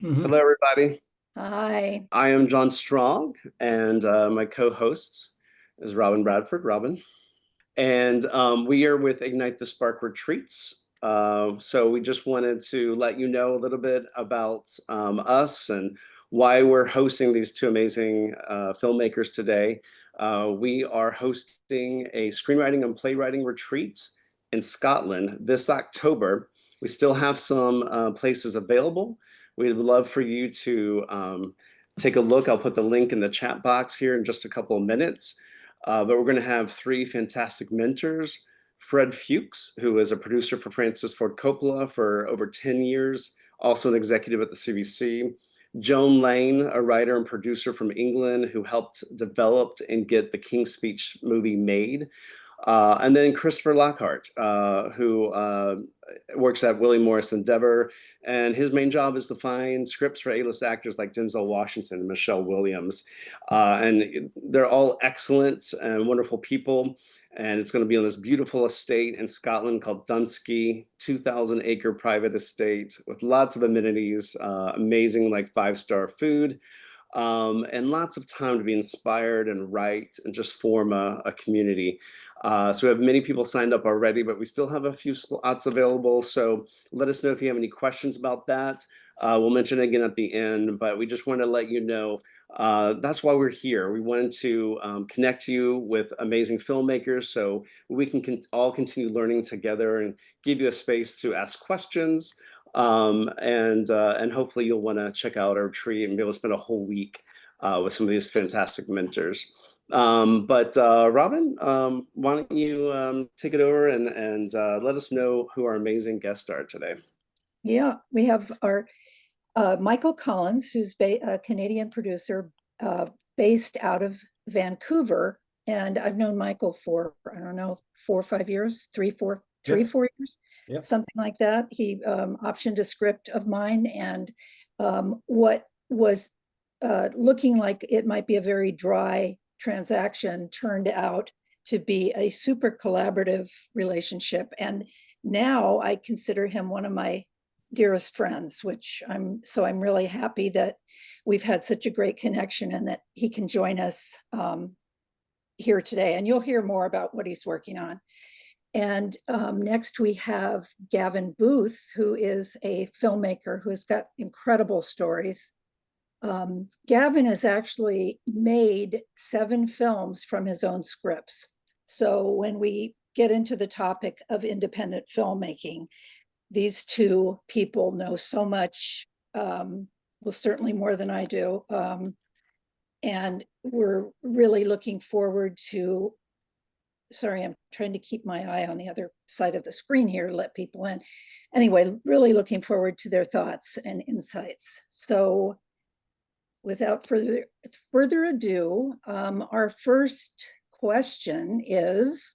Hmm. Hello, everybody. Hi. I am John Strong, and my co-host is Robin Bradford. Robin, and we are with Ignite the Spark Retreats. So we just wanted to let you know a little bit about us and why we're hosting these two amazing filmmakers today. We are hosting a screenwriting and playwriting retreat in Scotland this October. We still have some places available. We'd love for you to take a look. I'll put the link in the chat box here in just a couple of minutes. But we're going to have three fantastic mentors. Fred Fuchs, who is a producer for Francis Ford Coppola for over 10 years, also an executive at the CBC. Joan Lane, a writer and producer from England who helped develop and get the King's Speech movie made. And then Christopher Lockhart, who works at William Morris Endeavor, and his main job is to find scripts for A-list actors like Denzel Washington and Michelle Williams. And they're all excellent and wonderful people. And it's going to be on this beautiful estate in Scotland called Dunsky, 2,000-acre private estate with lots of amenities, amazing like five-star food, and lots of time to be inspired and write and just form a community. So we have many people signed up already, but we still have a few slots available. So let us know if you have any questions about that. We'll mention it again at the end, but we just want to let you know that's why we're here. We wanted to connect you with amazing filmmakers so we can all continue learning together and give you a space to ask questions. And hopefully you'll want to check out our retreat and be able to spend a whole week with some of these fantastic mentors. But Robin, why don't you take it over and let us know who our amazing guests are today. Yeah, we have our Michael Collins, who's a Canadian producer based out of Vancouver. And I've known Michael for, I don't know, 4 or 5 years, three, Yep. 4 years, Yep. something like that. He optioned a script of mine, and what was looking like it might be a very dry transaction turned out to be a super collaborative relationship. And now I consider him one of my dearest friends, which I'm really happy that we've had such a great connection and that he can join us here today. And you'll hear more about what he's working on. And next we have Gavin Booth, who is a filmmaker who has got incredible stories. Gavin has actually made 7 films from his own scripts. So when we get into the topic of independent filmmaking, these two people know so much, well, certainly more than I do. And we're really looking forward to, sorry, I'm trying to keep my eye on the other side of the screen here to let people in. Anyway, really looking forward to their thoughts and insights. So without further ado, our first question is,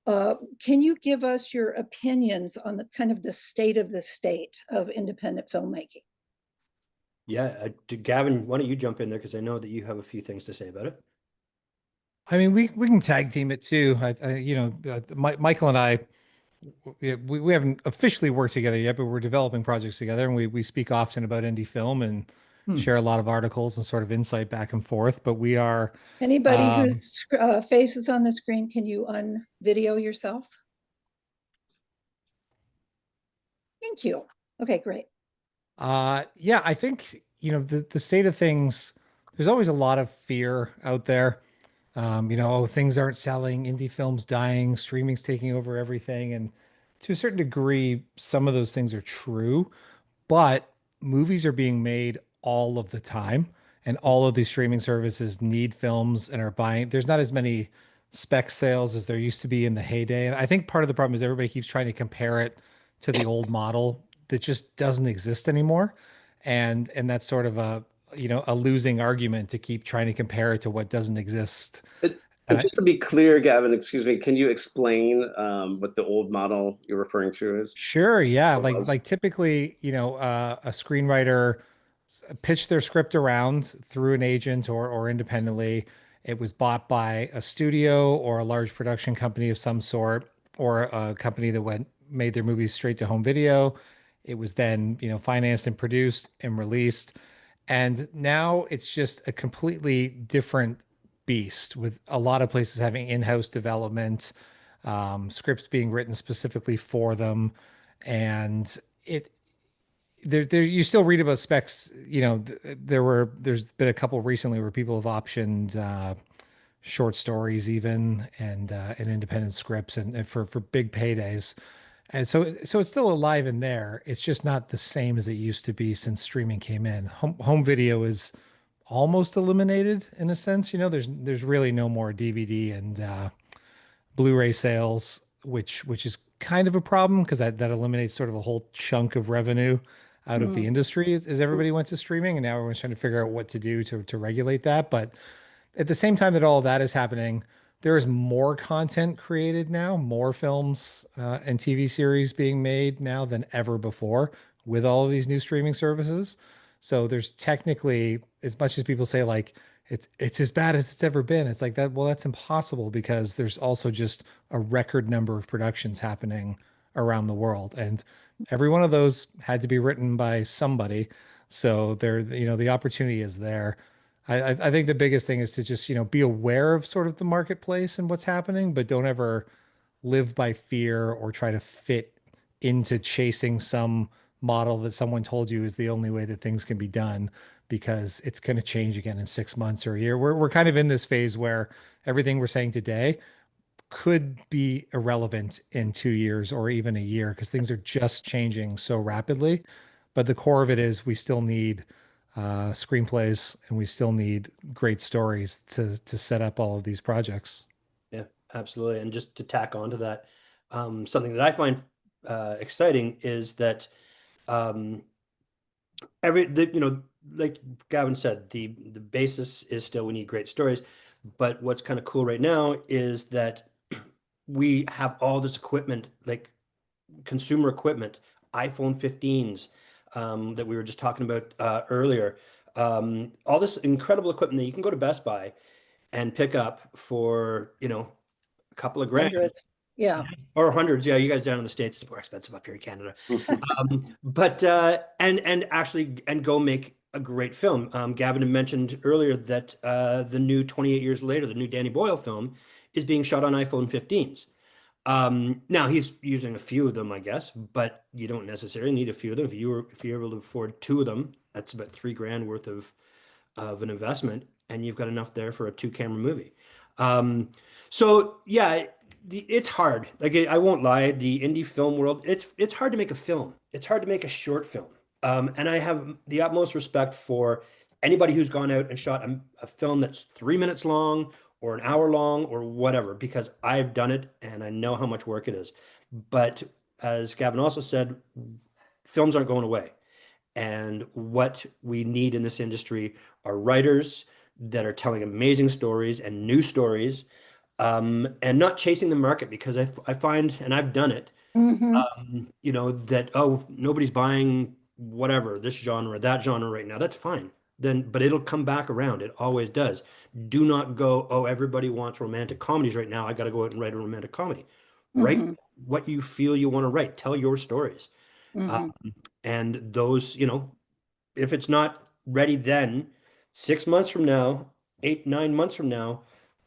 can you give us your opinions on the kind of the state of independent filmmaking? Yeah. Gavin, why don't you jump in there? Because I know that you have a few things to say about it. I mean, we can tag team it too. Michael and I, we haven't officially worked together yet, but we're developing projects together, and we speak often about indie film and Hmm. share a lot of articles and sort of insight back and forth. But we are, Anybody um, whose face is on the screen, can you unvideo yourself? Thank you. Okay, great. yeah, I think the state of things. There's always a lot of fear out there. Oh, things aren't selling, indie films dying, streaming's taking over everything, and to a certain degree, some of those things are true. But movies are being made all of the time, and all of these streaming services need films and are buying. There's not as many spec sales as there used to be in the heyday. And I think part of the problem is everybody keeps trying to compare it to the old model that just doesn't exist anymore. And that's sort of a losing argument to keep trying to compare it to what doesn't exist. And And I, just to be clear, Gavin, excuse me, can you explain what the old model you're referring to is Sure, yeah. or was? Like typically, a screenwriter pitched their script around through an agent or independently. It was bought by a studio or a large production company of some sort, or a company that went made their movies straight to home video. It was then, financed and produced and released. And now it's just a completely different beast with a lot of places having in-house development, scripts being written specifically for them. And it, you still read about specs, there's been a couple recently where people have optioned, short stories even and independent scripts and for big paydays. And so it's still alive in there. It's just not the same as it used to be since streaming came in. Home video is almost eliminated in a sense. There's really no more DVD and Blu-ray sales, which is kind of a problem because that eliminates sort of a whole chunk of revenue out of the industry as everybody went to streaming, and now everyone's trying to figure out what to do to regulate that. But at the same time that all of that is happening, there is more content created now, more films and TV series being made now than ever before with all of these new streaming services. So there's technically, as much as people say like it's as bad as it's ever been, it's like that. Well, that's impossible because there's also just a record number of productions happening around the world, and every one of those had to be written by somebody. So there, the opportunity is there. I think the biggest thing is to just, be aware of sort of the marketplace and what's happening, but don't ever live by fear or try to fit into chasing some model that someone told you is the only way that things can be done because it's going to change again in 6 months or a year. We're kind of in this phase where everything we're saying today could be irrelevant in 2 years or even a year because things are just changing so rapidly. But the core of it is we still need screenplays and we still need great stories to set up all of these projects. Yeah, absolutely. And just to tack on to that, something that I find exciting is that um, like Gavin said, the basis is still we need great stories. But what's kind of cool right now is that we have all this equipment, like consumer equipment, iPhone 15s that we were just talking about earlier. All this incredible equipment that you can go to Best Buy and pick up for, a couple of grand Hundreds. Yeah. or hundreds. Yeah, you guys down in the States, it's more expensive up here in Canada. But and actually and go make a great film. Gavin had mentioned earlier that the new 28 Years Later, the new Danny Boyle film, is being shot on iPhone 15s. Now he's using a few of them, I guess, but you don't necessarily need a few of them. If you're able to afford two of them, that's about $3,000 worth of an investment, and you've got enough there for a two-camera movie. So yeah, it's hard. Like I won't lie, the indie film world, it's hard to make a film. It's hard to make a short film. And I have the utmost respect for anybody who's gone out and shot a film that's 3 minutes long or an hour long or whatever, because I've done it and I know how much work it is. But as Gavin also said, films aren't going away. And what we need in this industry are writers that are telling amazing stories and new stories, and not chasing the market because I find, and I've done it, Hmm. that, oh, nobody's buying whatever, this genre, that genre right now. That's fine. But it'll come back around. It always does. Do not go, oh, everybody wants romantic comedies right now. I got to go out and write a romantic comedy. Write Hmm. what you feel you want to write. Tell your stories. Uh, Hmm. and those, if it's not ready then, 6 months from now, 8, 9 months from now,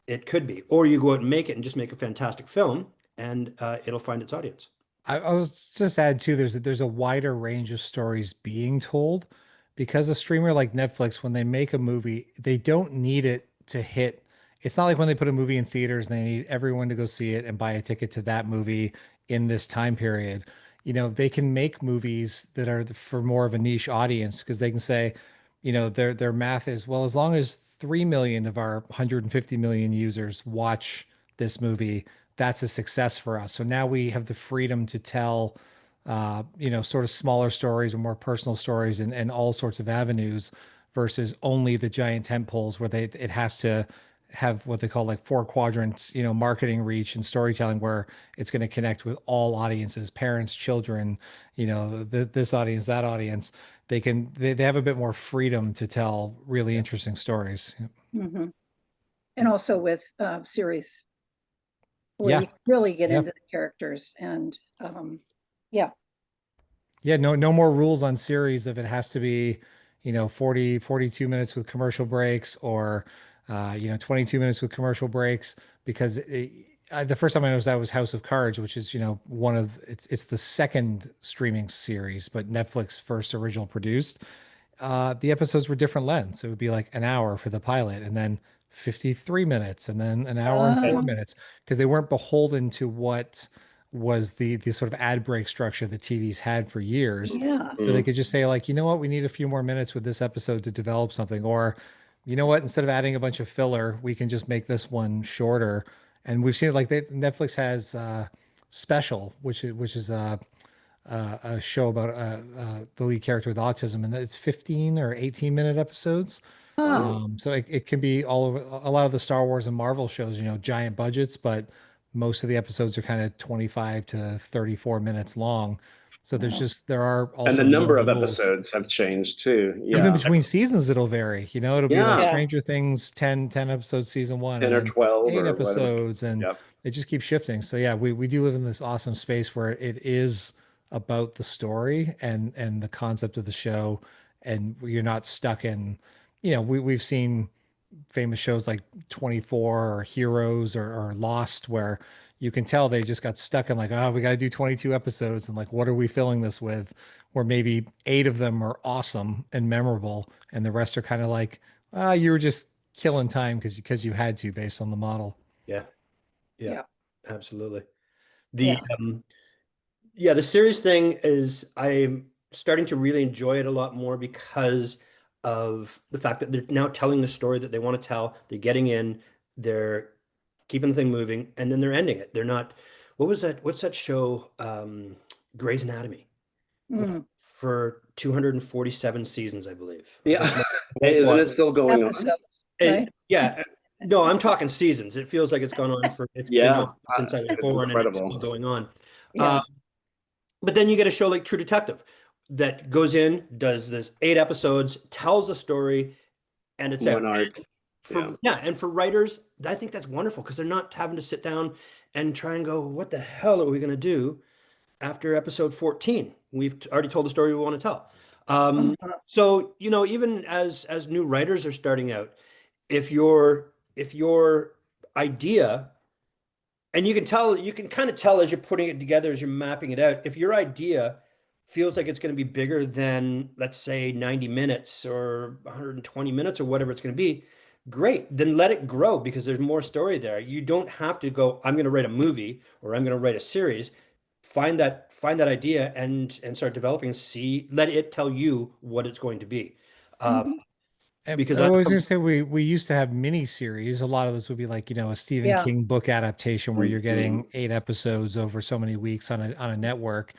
it could be. Or you go out and make it and just make a fantastic film and it'll find its audience. I was just add too, there's a wider range of stories being told because a streamer like Netflix, when they make a movie, they don't need it to hit. It's not like when they put a movie in theaters and they need everyone to go see it and buy a ticket to that movie in this time period. They can make movies that are for more of a niche audience because they can say, their math is, well, as long as 3 million of our 150 million users watch this movie, that's a success for us. So now we have the freedom to tell, sort of smaller stories or more personal stories and all sorts of avenues versus only the giant tent poles where it has to have what they call like four quadrants, marketing reach and storytelling where it's going to connect with all audiences, parents, children, this audience, that audience. They have a bit more freedom to tell really interesting stories. Hmm. And also with series where Yeah. you really get Yeah. into the characters and yeah. Yeah, no more rules on series if it has to be, 42 minutes with commercial breaks or 22 minutes with commercial breaks because the first time I noticed that was House of Cards, which is, one of it's the second streaming series, but Netflix first original produced. The episodes were different lengths. It would be like an hour for the pilot and then 53 minutes and then an hour and Ah, 4 minutes because they weren't beholden to what was the sort of ad break structure that TV's had for years. yeah. So they could just say like, you know what, we need a few more minutes with this episode to develop something, or you know what, instead of adding a bunch of filler, we can just make this one shorter. And we've seen it like Netflix has Special, which is a show about the lead character with autism, and it's 15 or 18-minute episodes. Ah, Wow. So it can be all over a lot of the Star Wars and Marvel shows, giant budgets, but most of the episodes are kind of 25 to 34 minutes long. So wow. there are And the also no number of rules. episodes have changed too. Even Yeah. between seasons, it'll vary. It'll be like Yeah. Yeah. Stranger Things 10 episodes season one, 10 and or then 12 eight or whatever. episodes, and Yep. it just keeps shifting. So yeah, we do live in this awesome space where it is about the story and the concept of the show, and you're not stuck in, we've seen famous shows like 24 or Heroes or Lost where you can tell they just got stuck in like, oh, we got to do 22 episodes and like, what are we filling this with? Or maybe 8 of them are awesome and memorable, and the rest are kind of like, ah, you were just killing time because you had to based on the model. Yeah, yeah, Yeah. absolutely. The Yeah. yeah, the series thing is I'm starting to really enjoy it a lot more because of the fact that they're now telling the story that they want to tell. They're getting in, they're keeping the thing moving, and then they're ending it. They're not, what was that? What's that show? Grey's Anatomy went Mm. for 247 seasons, I believe. I Yeah. think my wife Isn't it watched still going on? Episodes, right? yeah. No, I'm talking seasons. It feels like it's gone on for, it's been Yeah. on since I was It's born and it's still incredible. going on. Uh, Yeah. but then you get a show like True Detective that goes in, does this 8 episodes, tells a story, and it's out. One arc. Yeah. And for writers, I think that's wonderful because they're not having to sit down and try and go, what the hell are we going to do after episode 14? We've already told the story we want to tell. Uh-huh. So, even as new writers are starting out, if your idea, and you can kind of tell as you're putting it together, as you're mapping it out, if your idea feels like it's going to be bigger than, let's say, 90 minutes or 120 minutes or whatever it's going to be, great. Then let it grow because there's more story there. You don't have to go, I'm going to write a movie or I'm going to write a series. Find that idea and start developing and let it tell you what it's going to be. Uh, Mhm. because I I was know, going to say we used to have mini series. A lot of those would be like, a Stephen Yeah. King book adaptation where you're Mhm. getting 8 episodes over so many weeks on a network.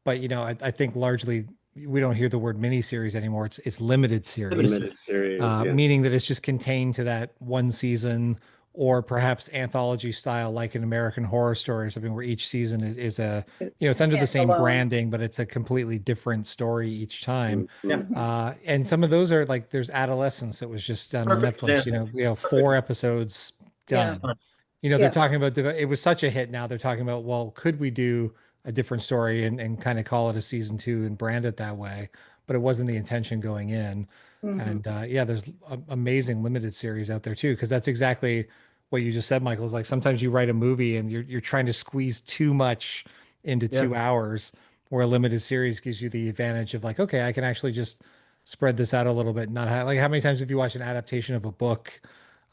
But I think largely we don't hear the word miniseries anymore. It's limited series, Limited series. Yeah. meaning that it's just contained to that one season, or perhaps anthology style, like an American Horror Story or something, where each season is a, it's under the same Standalone. branding, but it's a completely different story each time. yeah, Mhm. Mhm. And some of those are like there's Adolescence that was just done on perfect Netflix. example. Perfect. 4 episodes Yeah. done. They're Yeah. talking about it was such a hit. Now they're talking about, well, could we do a different story and kind of call it a season 2 and brand it that way? But it wasn't the intention going in. Mhm. And yeah, there's amazing limited series out there too, because that's exactly what you just said, Michael. Is like sometimes you write a movie and you're trying to squeeze too much into Yeah. 2 hours, where a limited series gives you the advantage of like, okay, I can actually just spread this out a little bit. Not like how many times have you watched an adaptation of a book,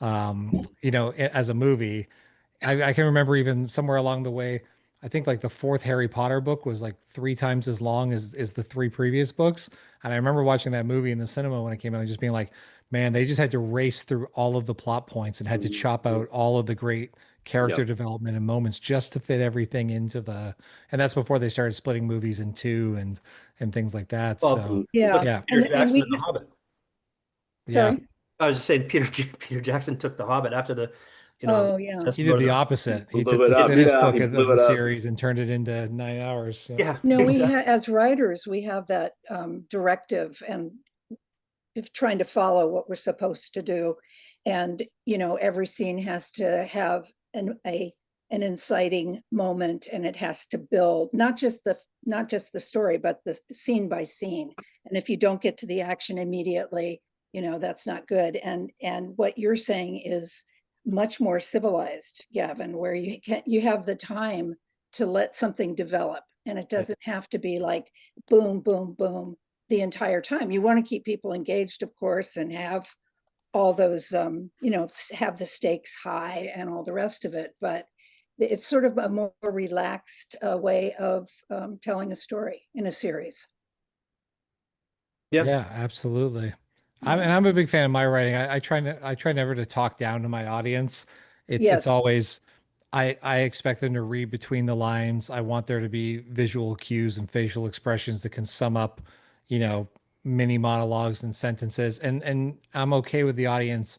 as a movie? I can remember even somewhere along the way, I think like the fourth Harry Potter book was like 3 times as long as the 3 previous books. And I remember watching that movie in the cinema when it came out and just being like, man, they just had to race through all of the plot points and had to chop Mhm. out all of the great character Yep. development and moments just to fit everything into and that's before they started splitting movies in two and things like that. Well, So look Yeah. at yeah, Peter And Jackson we, and The Hobbit. yeah. sorry. I was just saying Peter Jackson took The Hobbit after the, Oh, yeah. He Successful did Lord of the the opposite. He Blew took it the up. thinnest Yeah. book He of blew the it up. series and turned it into 9 hours. So. Yeah, No, exactly. as writers, we have that directive and if trying to follow what we're supposed to do. And, every scene has to have a an inciting moment, and it has to build not just the story, but the scene by scene. And if you don't get to the action immediately, that's not good. And what you're saying is much more civilized, Gavin, where you have the time to let something develop, and it doesn't have to be like boom, boom, boom the entire time. You want to keep people engaged, of course, and have all those, have the stakes high and all the rest of it. But it's sort of a more relaxed way of telling a story in a series. Yeah. Yeah, absolutely. Yeah. I'm a big fan of my writing. I try never to talk down to my audience. It's Yes. always I expect them to read between the lines. I want there to be visual cues and facial expressions that can sum up, you know, mini monologues and sentences. And I'm okay with the audience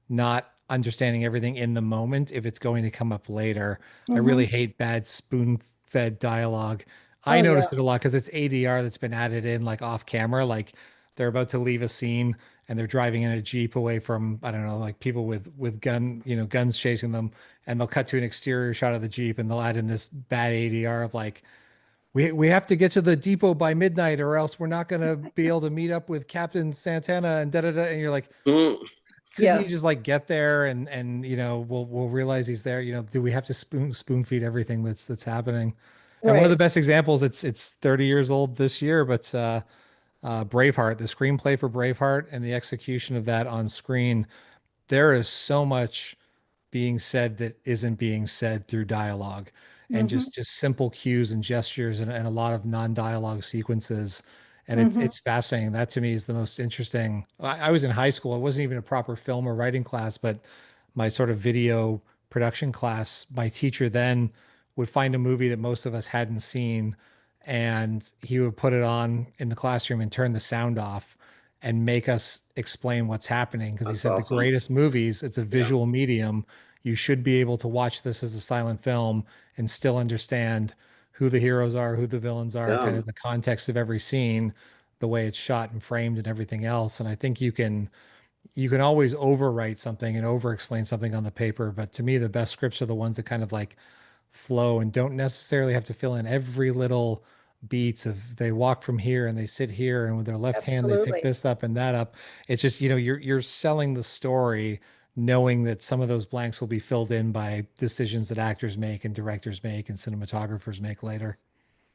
not understanding everything in the moment if it's going to come up later. I Mm-hmm. really hate bad spoon-fed dialogue. I Oh, yeah. noticed it a lot because it's ADR that's been added in like off camera. Like they're about to leave a scene and they're driving in a Jeep away from, I don't know, like people with guns chasing them, and they'll cut to an exterior shot of the Jeep and they'll add in this bad ADR of like, we have to get to the depot by midnight or else we're not gonna be able to meet up with Captain Santana and da da da. And you're like, Mm. couldn't Yeah. you just like get there and we'll realize he's there? Do we have to spoon feed everything that's happening? And one of the Right. best examples, it's 30 years old this year, but Braveheart, the screenplay for Braveheart and the execution of that on screen, there is so much being said that isn't being said through dialogue, and Mm-hmm. just simple cues and gestures and a lot of non-dialogue sequences. And Mm-hmm. it's fascinating. That to me is the most interesting. I was in high school. It wasn't even a proper film or writing class, but my sort of video production class, my teacher then would find a movie that most of us hadn't seen, and he would put it on in the classroom and turn the sound off and make us explain what's happening, because he That's said the awesome. greatest movies, it's a Yeah. visual medium. You should be able to watch this as a silent film and still understand who the heroes are, who the villains are, kind Yeah. of the context of every scene, the way it's shot and framed and everything else. And I think you can always overwrite something and over explain something on the paper, but to me the best scripts are the ones that kind of like flow and don't necessarily have to fill in every little beats of they walk from here and they sit here and with their left hand they pick Absolutely. this up and that up. It's just, you're selling the story knowing that some of those blanks will be filled in by decisions that actors make and directors make and cinematographers make later.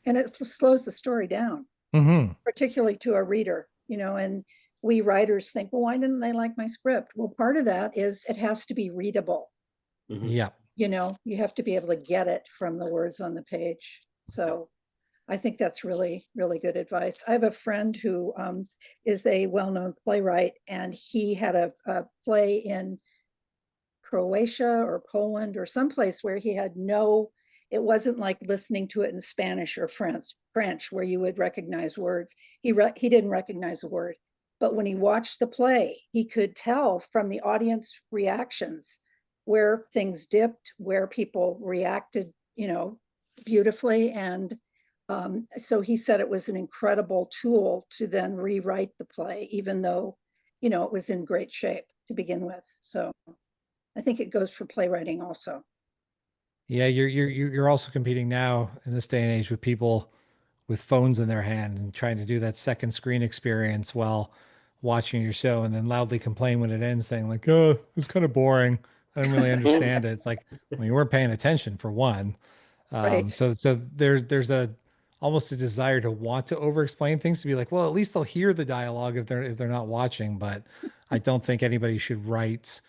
And it slows the story down, Hmm. particularly to a reader, and we writers think, well, why didn't they like my script? Well, part of that is it has to be readable. Mhm. Yeah. You have to be able to get it from the words on the page. So I think that's really, really good advice. I have a friend who is a well-known playwright, and he had a play in Croatia or Poland or someplace where he had it wasn't like listening to it in Spanish or French, where you would recognize words. He didn't recognize a word, but when he watched the play, he could tell from the audience reactions where things dipped, where people reacted, beautifully. And so he said it was an incredible tool to then rewrite the play, even though, it was in great shape to begin with. So I think it goes for playwriting also. Yeah, you're also competing now in this day and age with people with phones in their hand and trying to do that second screen experience while watching your show and then loudly complain when it ends, saying like, "Oh, it's kind of boring. I don't really Mm. understand it." It's like, well, you weren't paying attention for one. Right. So there's a almost a desire to want to over explain things, to be like, well, at least they'll hear the dialogue if they're not watching. But I don't think anybody should write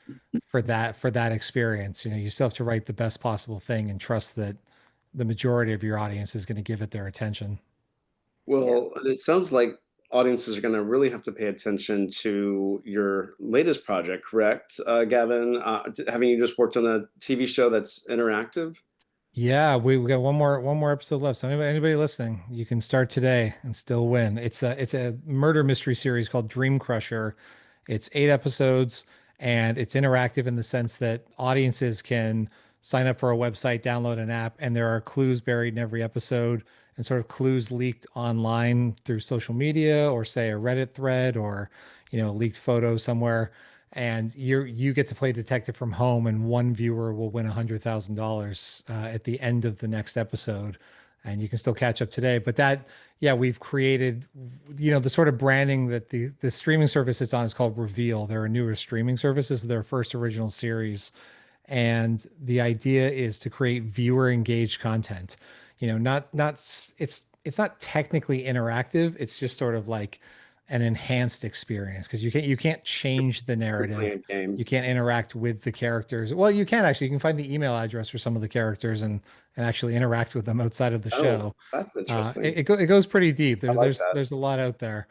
for that experience. You still have to write the best possible thing and trust that the majority of your audience is going to give it their attention. Yeah. Well, and it sounds like audiences are going to really have to pay attention to your latest project, correct, Gavin? Having you just worked on a TV show that's interactive? Yeah, we got one more episode left. So anybody listening, you can start today and still win. It's a murder mystery series called Dream Crusher. It's 8 episodes and it's interactive in the sense that audiences can sign up for a website, download an app, and there are clues buried in every episode and sort of clues leaked online through social media or say a Reddit thread or leaked photo somewhere. and you get to play detective from home, and one viewer will win $100,000 at the end of the next episode, and you can still catch up today. But that, yeah, we've created, the sort of branding that the streaming service it's on is called Reveal. They're a newer streaming service. This is their first original series, and the idea is to create viewer engaged content. It's not technically interactive. It's just sort of like an enhanced experience because you can't change the You're playing narrative. a game. You can't interact with the characters. Well, you can actually. You can find the email address for some of the characters and actually interact with them outside of the Oh, show. that's Uh, interesting. it, it, go, it goes pretty deep. I like that. There's a lot out there,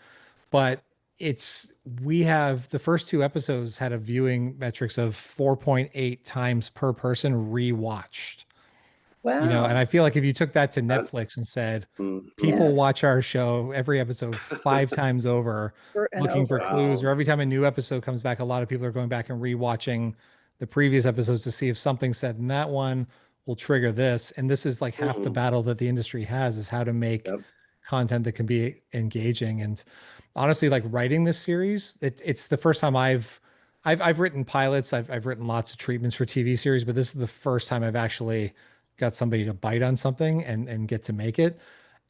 but it's we have the first two episodes had a viewing metrics of 4.8 times per person rewatched. And Wow. I feel like if you took that to That Netflix and said, mhm. people Yes. watch our show every episode 5 times over, Over and looking for over. clues, Wow. or every time a new episode comes back, a lot of people are going back and rewatching the previous episodes to see if something said in that one will trigger this. And this is like half the Hmm. battle that the industry has is how to make Yep. content that can be engaging. And honestly, like writing this series, it's the first time I've written pilots, I've written lots of treatments for TV series, but this is the first time I've actually got somebody to bite on something and get to make it.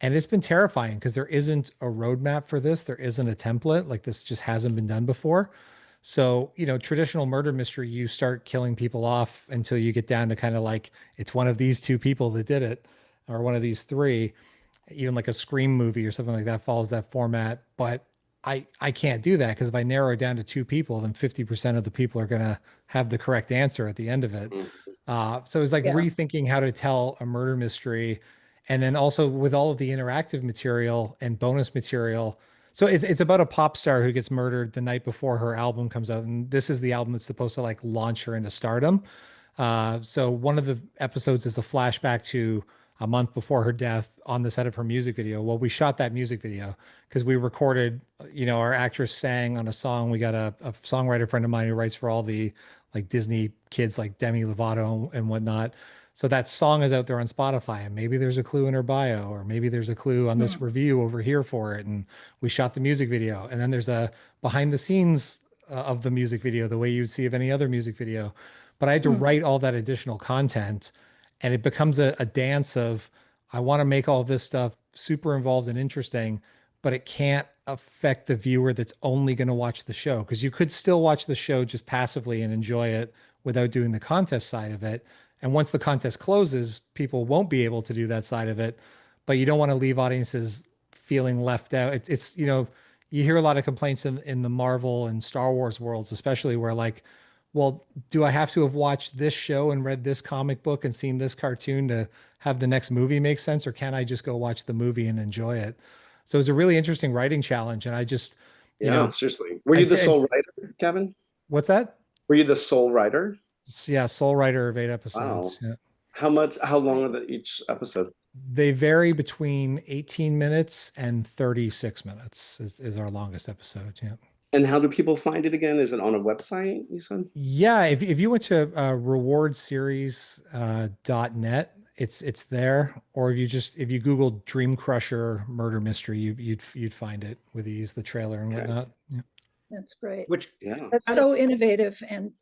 And it's been terrifying because there isn't a roadmap for this. There isn't a template. Like this just hasn't been done before. So, traditional murder mystery, you start killing people off until you get down to kind of like it's one of these two people that did it, or one of these three. Even like a Scream movie or something like that follows that format. But I can't do that because if I narrow it down to two people, then 50% of the people are going to have the correct answer at the end of it. Mhm. So it's like Yeah. rethinking how to tell a murder mystery. And then also with all of the interactive material and bonus material. So it's about a pop star who gets murdered the night before her album comes out. And this is the album that's supposed to like launch her into stardom. So one of the episodes is a flashback to a month before her death on the set of her music video. Well, we shot that music video because we recorded, our actress sang on a song. We got a songwriter friend of mine who writes for all the like Disney kids like Demi Lovato and whatnot. So that song is out there on Spotify, and maybe there's a clue in her bio, or maybe there's a clue on this Hmm. review over here for it. And we shot the music video, and then there's a behind the scenes of the music video, the way you'd see of any other music video. But I had to Hmm. write all that additional content, and it becomes a dance of I want to make all this stuff super involved and interesting, but it can't affect the viewer that's only going to watch the show because you could still watch the show just passively and enjoy it without doing the contest side of it. And once the contest closes, people won't be able to do that side of it. But you don't want to leave audiences feeling left out. You hear a lot of complaints in the Marvel and Star Wars worlds, especially where like, well, do I have to have watched this show and read this comic book and seen this cartoon to have the next movie make sense, or can I just go watch the movie and enjoy it? So it was a really interesting writing challenge, and I just, you Yeah, know, seriously. Were I you the t- sole writer, Gavin? what's that? Were you the sole writer? Yeah, sole writer of 8 episodes. Wow. Yeah. How long are each episode? They vary between 18 minutes and 36 minutes is our longest episode. Yeah. And how do people find it again? Is it on a website, you said? Yeah, if you went to rewardseries.net, it's there. Or if you Google Dream Crusher murder mystery, you'd find it with ease, the trailer and Okay. whatnot. Yeah. That's great. Which Yeah. That's kind of so innovative, and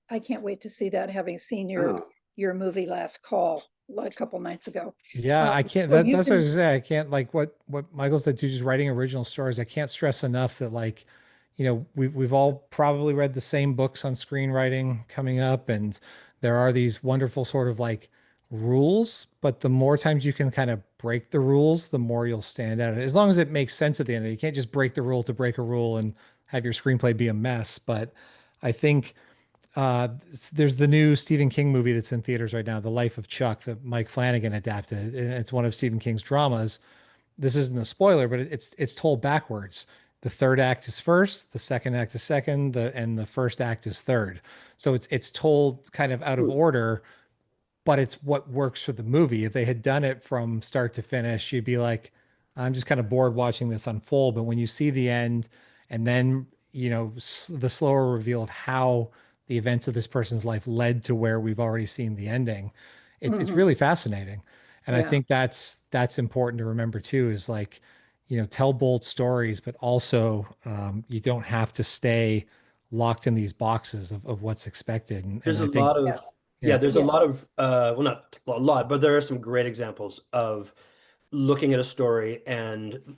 I can't wait to see that, having seen Oh, your movie Last Call a couple nights ago. Yeah, I can't. So you That's what I can, was gonna say. I can't like what Michael said too. Just writing original stories. I can't stress enough that like, we've all probably read the same books on screenwriting coming up, and there are these wonderful sort of like rules. But the more times you can kind of break the rules, the more you'll stand out. As long as it makes sense at the end. You can't just break the rule to break a rule and have your screenplay be a mess. But I think there's the new Stephen King movie that's in theaters right now, The Life of Chuck, that Mike Flanagan adapted. It's one of Stephen King's dramas. This isn't a spoiler, but it's told backwards. The third act is first, the second act is second, and the first act is third. So it's told kind of out of hmm. order, but it's what works for the movie. If they had done it from start to finish, you'd be like, I'm just kind of bored watching this unfold. But when you see the end and then, the slower reveal of how the events of this person's life led to where we've already seen the ending, it's Mhm. really fascinating. And I Yeah. think that's important to remember too, is like, tell bold stories, but also you don't have to stay locked in these boxes of what's expected. And There's I a think, lot of, Yeah. yeah, yeah, there's a Yeah. lot of, well, not a lot, but there are some great examples of looking at a story and,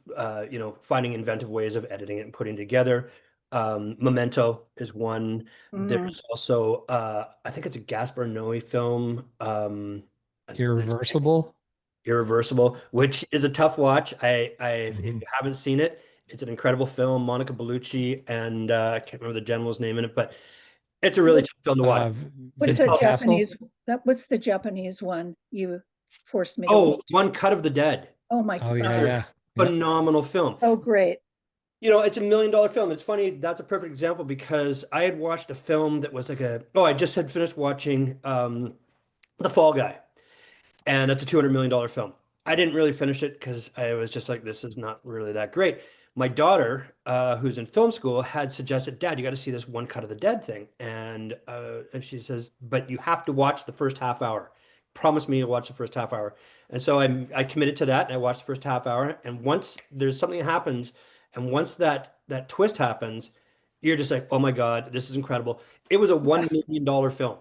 finding inventive ways of editing it and putting it together. Memento is one. Mhm. There's also, I think it's a Gaspar Noé film. And there's irreversible. Irreversible, which is a tough watch. If Mhm. you haven't seen it, it's an incredible film. Monica Bellucci and I can't remember the general's name in it, but it's a really What, tough film to watch. what's It's that Vincent called, Castle. What's the Japanese one you forced me to watch? oh, One Cut of the Dead. Oh my Oh yeah, God. yeah, yeah. Phenomenal film. Oh, great. It's $1 million film. It's funny. That's a perfect example because I had watched a film that was I just had finished watching The Fall Guy, and it's a $200 million film. I didn't really finish it because I was just like, this is not really that great. My daughter, who's in film school, had suggested, Dad, you got to see this One Cut of the Dead thing, and she says, but you have to watch the first half hour. Promise me you'll watch the first half hour. And so I committed to that, and I watched the first half hour. And once there's something that happens, and once that twist happens, you're just like, oh my God, this is incredible. It was a $1 million film,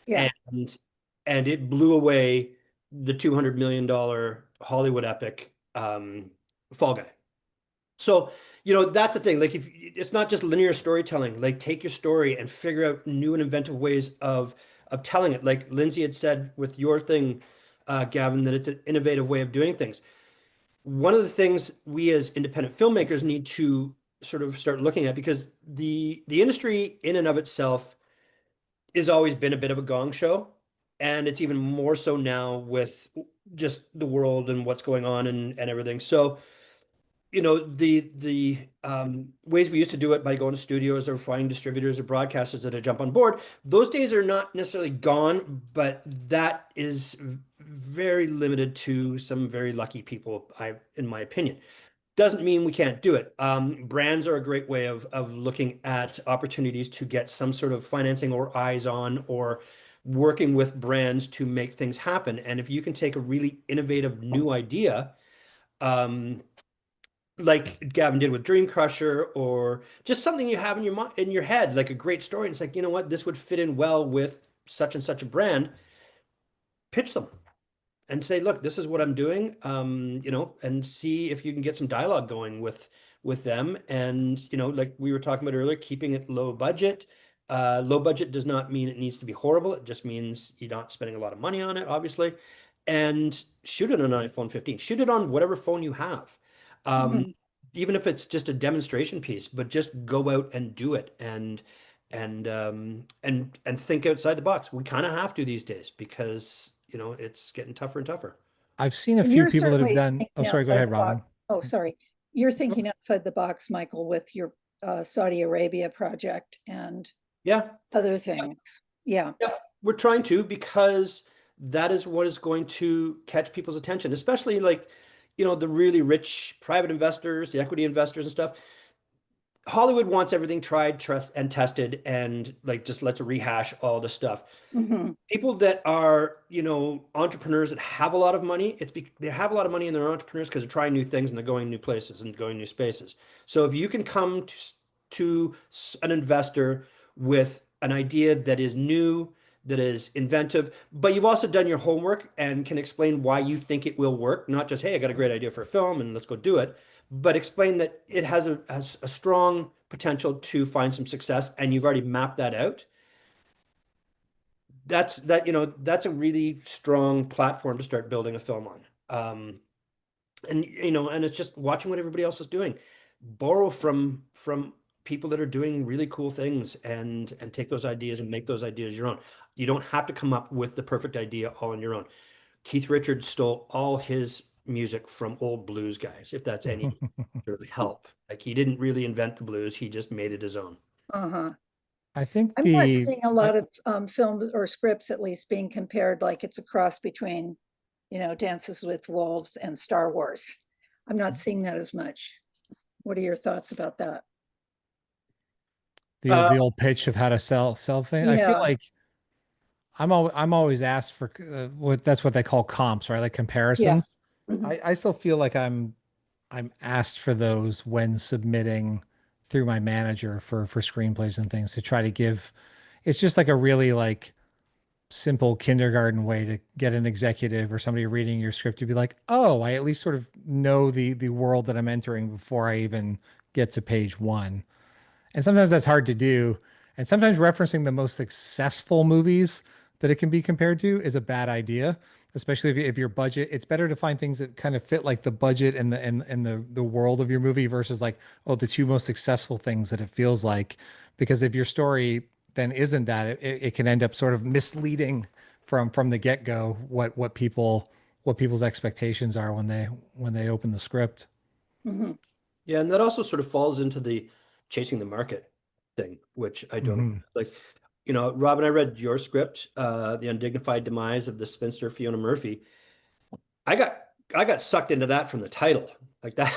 Yeah. and it blew away the $200 million Hollywood epic, Fall Guy. So, that's the thing. Like, if it's not just linear storytelling, like take your story and figure out new and inventive ways of telling it. Like Lindsay had said with your thing, Gavin, that it's an innovative way of doing things. One of the things we as independent filmmakers need to sort of start looking at, because the industry in and of itself has always been a bit of a gong show, and it's even more so now with just the world and what's going on and everything. So, the ways we used to do it by going to studios or finding distributors or broadcasters that jump on board, those days are not necessarily gone, but that is very limited to some very lucky people, in my opinion. Doesn't mean we can't do it. Brands are a great way of looking at opportunities to get some sort of financing or eyes on, or working with brands to make things happen. And if you can take a really innovative new idea, um, like Gavin did with Dream Crusher, or just something you have in your head, like a great story, and it's like, you know what, this would fit in well with such and such a brand, pitch them and say, look, this is what I'm doing, and see if you can get some dialogue going with them. And, like we were talking about earlier, keeping it low budget. Low budget does not mean it needs to be horrible. It just means you're not spending a lot of money on it, obviously. And shoot it on an iPhone 15. Shoot it on whatever phone you have. Um, Mhm. Even if it's just a demonstration piece, but just go out and do it, and think outside the box. We kind of have to these days because it's getting tougher and tougher. I've seen a And few you're people that have certainly done. Oh, thinking sorry. Go outside ahead, the box. Robin. Oh, sorry. You're thinking outside the box, Michael, with your Saudi Arabia project and Yeah, other things. Yeah. yeah, we're trying to, because that is what is going to catch people's attention, especially like, the really rich private investors, the equity investors and stuff. Hollywood wants everything tried, trust, and tested, and like just let's rehash all the stuff. Hmm. People that are, entrepreneurs that have a lot of money, they have a lot of money and they're entrepreneurs because they're trying new things and they're going new places and going new spaces. So if you can come to an investor with an idea that is new, that is inventive, but you've also done your homework and can explain why you think it will work, not just, hey, I got a great idea for a film and let's go do it, but explain that it has a strong potential to find some success, and you've already mapped that out. That's a really strong platform to start building a film on. And it's just watching what everybody else is doing. Borrow from people that are doing really cool things, and take those ideas and make those ideas your own. You don't have to come up with the perfect idea all on your own. Keith Richards stole all his music from old blues guys, if that's any sort of help. Like, he didn't really invent the blues, he just made it his own. Uh-huh. I think I'm not the seeing a I, lot of films or scripts, at least, being compared like it's a cross between, Dances with Wolves and Star Wars. I'm not seeing that as much. What are your thoughts about that? the Uh, the old pitch of how to sell thing. I feel Yeah. like I'm always asked for what that's what they call comps, right? Like Yeah. comparisons. Mhm. I still feel like I'm asked for those when submitting through my manager for screenplays and things to try to give. It's just like a really like simple kindergarten way to get an executive or somebody reading your script to be like, oh, I at least sort of know the world that I'm entering before I even get to page one. And sometimes that's hard to do. And sometimes referencing the most successful movies that it can be compared to is a bad idea, especially if your budget, it's better to find things that kind of fit like the budget and the world of your movie versus like, oh, the two most successful things that it feels like. Because if your story then isn't that, it can end up sort of misleading from the get-go what people's expectations are when they open the script. Mhm. Yeah, and that also sort of falls into the chasing the market thing, which I don't Mhm. like. You know, Robin, I read your script, The Undignified Demise of the Spinster Fiona Murphy. I got I got sucked into that from the title. Like that,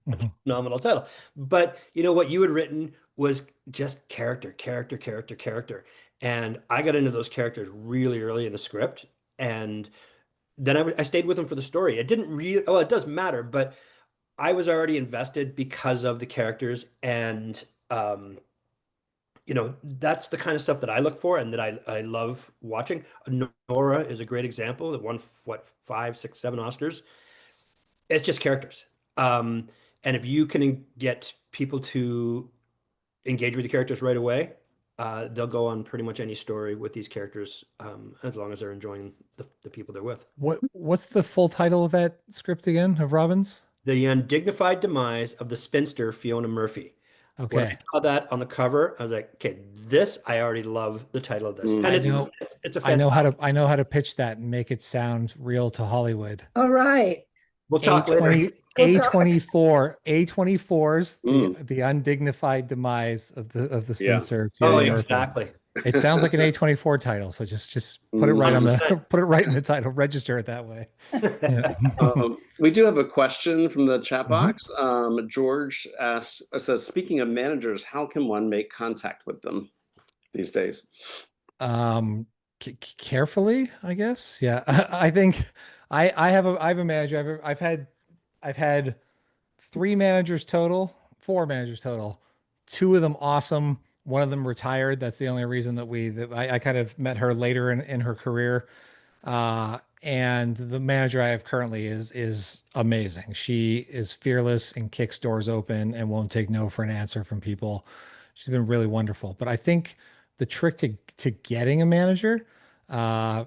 that's a Mhm. phenomenal title. But you know what you had written was just character, character, character, character. And I got into those characters really early in the script. And then I stayed with them for the story. It didn't really, well, it does matter, but I was already invested because of the characters, and you know, that's the kind of stuff that I look for and that I love watching. Nora is a great example. That won what, five, six, seven Oscars. It's just characters. Um, and if you can get people to engage with the characters right away, they'll go on pretty much any story with these characters, as long as they're enjoying the people they're with. What's the full title of that script again of Robbins? The Undignified Demise of the Spinster Fiona Murphy. When I Okay. saw that on the cover, I was like, okay, this, I already love the title of this. And Mm. I know it's a fantastic. I know how to pitch that and make it sound real to Hollywood. All right. We'll talk later. A20 We'll talk. A24 A24's Mm. the undignified demise of the Yeah. spinster Oh, Fiona Murphy. exactly. It sounds like an A24 title, so just put it Mm. right on the 100%. put it right in the title, register it that way. Yeah. We do have a question from the chat Mhm. box. George asks, says, speaking of managers, how can one make contact with them these days? Carefully, I guess. Yeah. I think I have a manager. I've had three managers total, four managers total. Two of them awesome. One of them retired. That's the only reason that I kind of met her later in her career. And the manager I have currently is amazing. She is fearless and kicks doors open and won't take no for an answer from people. She's been really wonderful. But I think the trick to getting a manager, uh,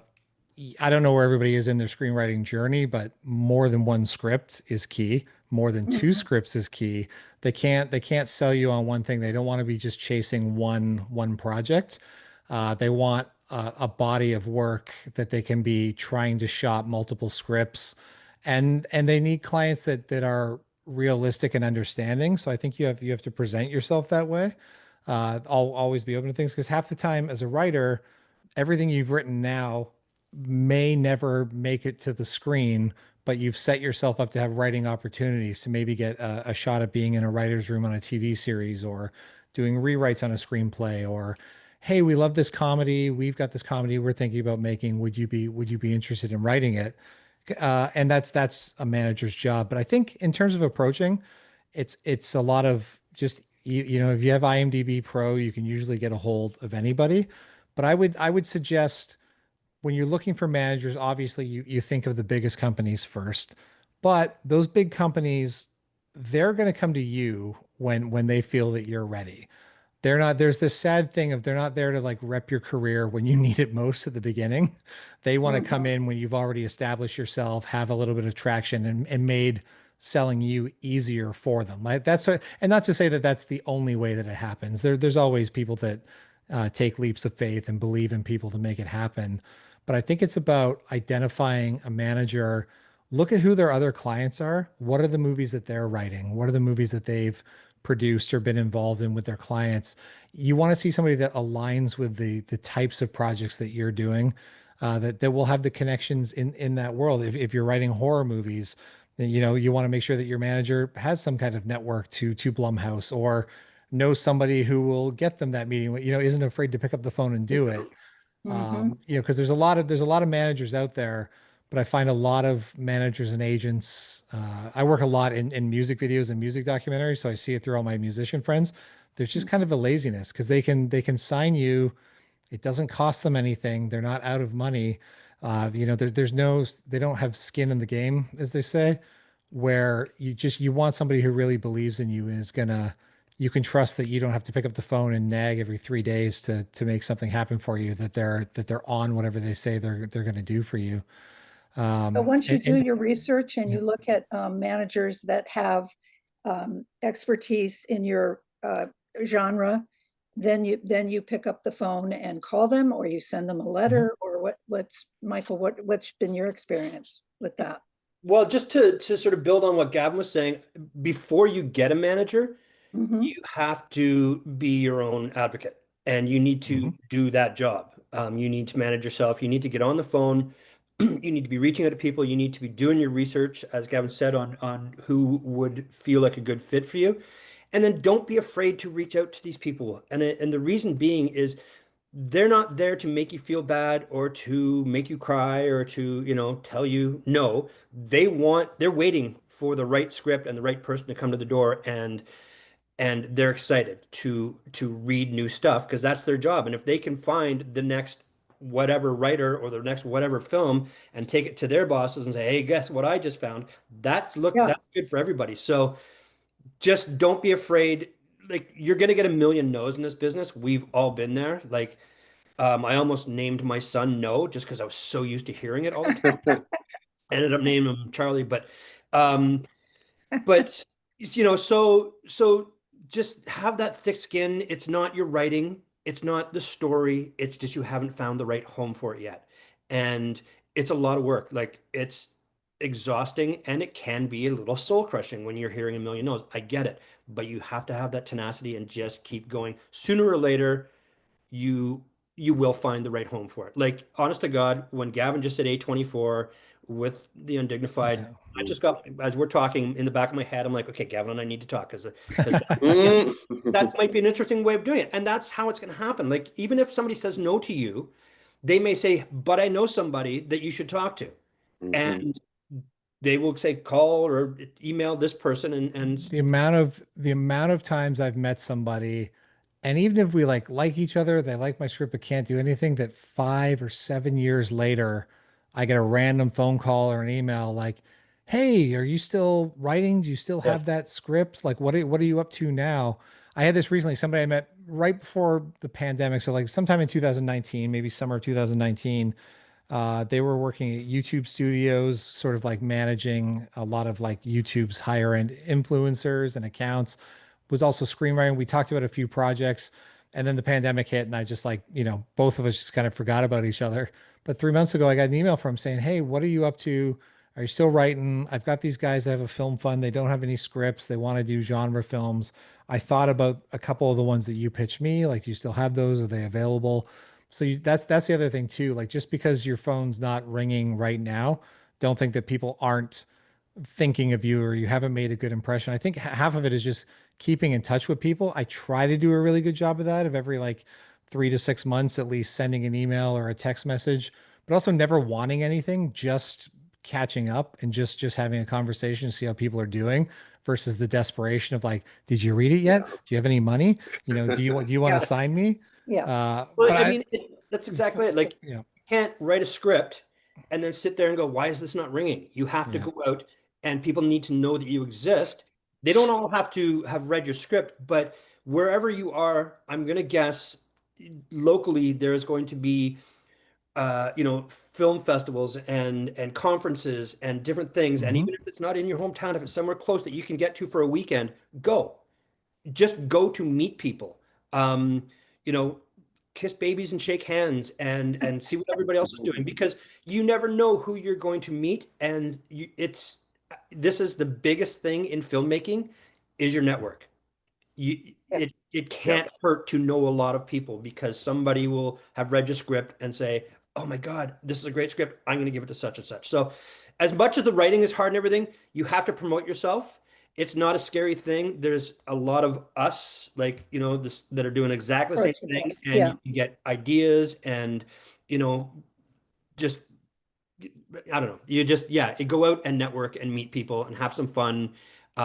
I don't know where everybody is in their screenwriting journey, but more than one script is key. More than two Mhm. scripts is key. They can't sell you on one thing. They don't want to be just chasing one project. They want a body of work that they can be trying to shop multiple scripts, and they need clients that are realistic and understanding. So I think you have to present yourself that way. I'll always be open to things because half the time as a writer, everything you've written now may never make it to the screen, but you've set yourself up to have writing opportunities to maybe get a shot at being in a writer's room on a TV series or doing rewrites on a screenplay or hey, we love this comedy. We've got this comedy we're thinking about making. Would you be interested in writing it? And that's a manager's job. But I think in terms of approaching, it's a lot of just you know if you have IMDb Pro, you can usually get a hold of anybody. But I would suggest when you're looking for managers, obviously you think of the biggest companies first, but those big companies, they're going to come to you when they feel that you're ready. They're not, there's this sad thing of they're not there to like rep your career when you need it most at the beginning. They want to come Mhm. in when you've already established yourself, have a little bit of traction and made selling you easier for them. Like and not to say that that's the only way that it happens. There's always people that take leaps of faith and believe in people to make it happen. But I think it's about identifying a manager, look at who their other clients are. What are the movies that they're writing? What are the movies that they've produced or been involved in with their clients? You want to see somebody that aligns with the types of projects that you're doing, that will have the connections in that world. If you're writing horror movies, then you know you want to make sure that your manager has some kind of network to Blumhouse or knows somebody who will get them that meeting. You know, isn't afraid to pick up the phone and do it. Mhm. You know, because there's a lot of managers out there, but I find a lot of managers and agents. I work a lot in music videos and music documentaries, so I see it through all my musician friends. There's just kind of a laziness because they can sign you. It doesn't cost them anything. They're not out of money. There's no, they don't have skin in the game, as they say, where you want somebody who really believes in you and is gonna, you can trust that you don't have to pick up the phone and nag every 3 days to make something happen for you, that they're on whatever they say they're going to do for you. So once you And, do and your research and yeah. you look at managers that have expertise in your genre, then you pick up the phone and call them, or you send them a Mhm. letter, or what's Michael, what's been your experience with that? Well, just to sort of build on what Gavin was saying, before you get a manager, Hmm. you have to be your own advocate and you need to Mhm. do that job. You need to manage yourself. You need to get on the phone. You need to be reaching out to people. You need to be doing your research, as Gavin said, on who would feel like a good fit for you. And then don't be afraid to reach out to these people. And the reason being is they're not there to make you feel bad or to make you cry or to, tell you no. They're waiting for the right script and the right person to come to the door, and they're excited to read new stuff because that's their job. And if they can find the next whatever writer or the next whatever film and take it to their bosses and say, "Hey, guess what I just found?" Yeah, That's good for everybody. So just don't be afraid. Like you're gonna get a million no's in this business. We've all been there. Like I almost named my son No just because I was so used to hearing it all the time. I ended up naming him Charlie, um, but so just have that thick skin. It's not your writing, it's not the story, it's just you haven't found the right home for it yet. And it's a lot of work. Like it's exhausting and it can be a little soul crushing when you're hearing a million no's. I get it, but you have to have that tenacity and just keep going. Sooner or later, you you will find the right home for it. Like honest to God, when Gavin just said A24 with the undignified, Yeah. I just got as we're talking in the back of my head, I'm like, okay, Gavin and I need to talk because Mm. that might be an interesting way of doing it. And that's how it's going to happen. Like even if somebody says no to you, they may say, but I know somebody that you should talk to. Mhm. And they will say, call or email this person and The amount of times I've met somebody, and even if we like each other, they like my script but can't do anything, that 5 or 7 years later, I get a random phone call or an email like, "Hey, are you still writing? Do you still yeah, have that script? Like, what are you up to now?" I had this recently, somebody I met right before the pandemic, so like sometime in 2019, maybe summer of 2019. They were working at YouTube studios, sort of like managing a lot of like YouTube's higher end influencers and accounts. Was also screenwriting. We talked about a few projects, and then the pandemic hit, and I just like, both of us just kind of forgot about each other. But 3 months ago, I got an email from him saying, "Hey, what are you up to? Are you still writing? I've got these guys that have a film fund. They don't have any scripts. They want to do genre films. I thought about a couple of the ones that you pitched me. Like, do you still have those? Are they available?" So that's the other thing too. Like just because your phone's not ringing right now, don't think that people aren't thinking of you or you haven't made a good impression. I think half of it is just keeping in touch with people. I try to do a really good job of that, of every like 3 to 6 months at least sending an email or a text message, but also never wanting anything, just catching up and just having a conversation to see how people are doing versus the desperation of like, did you read it yet? Yeah. Do you have any money? Do you want to yeah, sign me? yeah. well, But I I, mean, that's exactly it. Like, yeah, you can't write a script and then sit there and go, why is this not ringing? You have to yeah. go out and people need to know that you exist. They don't all have to have read your script, but wherever you are, I'm going to guess locally there's going to be, film festivals and conferences and different things. And Hmm. even if it's not in your hometown, if it's somewhere close that you can get to for a weekend, go. Just go to meet people. Um, you know, kiss babies and shake hands and see what everybody else is doing because you never know who you're going to meet. And this is the biggest thing in filmmaking is your network. Yeah. It Yep. can't hurt to know a lot of people because somebody will have read your script and say, "Oh my God, this is a great script. I'm going to give it to such and such." So, as much as the writing is hard and everything, you have to promote yourself. It's not a scary thing. There's a lot of us, like, that are doing exactly the same Approachable. thing, and Yeah. you can get ideas and, you know, just I don't know. You just, yeah, you go out and network and meet people and have some fun,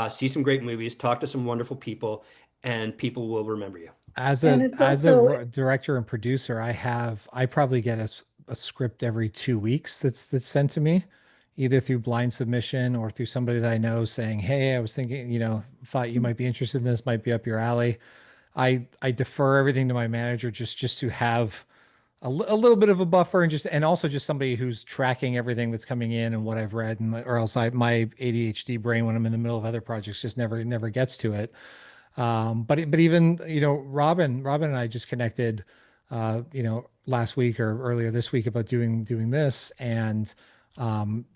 see some great movies, talk to some wonderful people, and people will remember you. And it's as a also, director and producer, I probably get a script every 2 weeks that's sent to me, either through blind submission or through somebody that I know saying, "Hey, I was thinking, thought you might be interested in this, might be up your alley." I defer everything to my manager just to have a little bit of a buffer, and also just somebody who's tracking everything that's coming in and what I've read, or else my ADHD brain, when I'm in the middle of other projects, just never gets to it. But even, Robin and I just connected, last week or earlier this week about doing this, and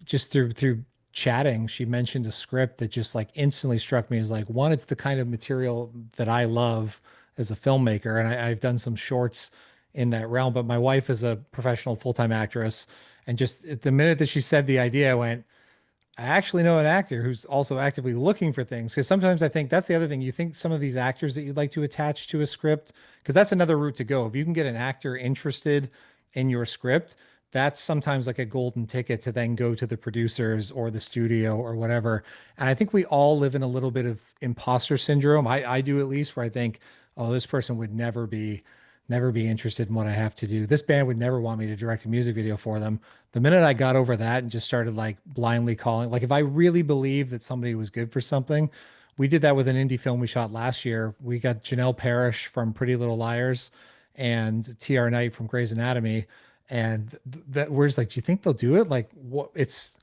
just through chatting, she mentioned a script that just like instantly struck me as like, one, it's the kind of material that I love as a filmmaker, and I've done some shorts in that realm. But my wife is a professional full-time actress, and just at the minute that she said the idea, I went, I actually know an actor who's also actively looking for things. Because sometimes I think that's the other thing. You think some of these actors that you'd like to attach to a script, because that's another route to go. If you can get an actor interested in your script, that's sometimes like a golden ticket to then go to the producers or the studio or whatever. And I think we all live in a little bit of imposter syndrome. I do, at least, where I think, oh, this person would never be interested in what I have to do. This band would never want me to direct a music video for them. The minute I got over that and just started like blindly calling, like if I really believed that somebody was good for something, we did that with an indie film we shot last year. We got Janelle Parrish from Pretty Little Liars and TR Knight from Grey's Anatomy. And that we're just like, do you think they'll do it? Like, what it's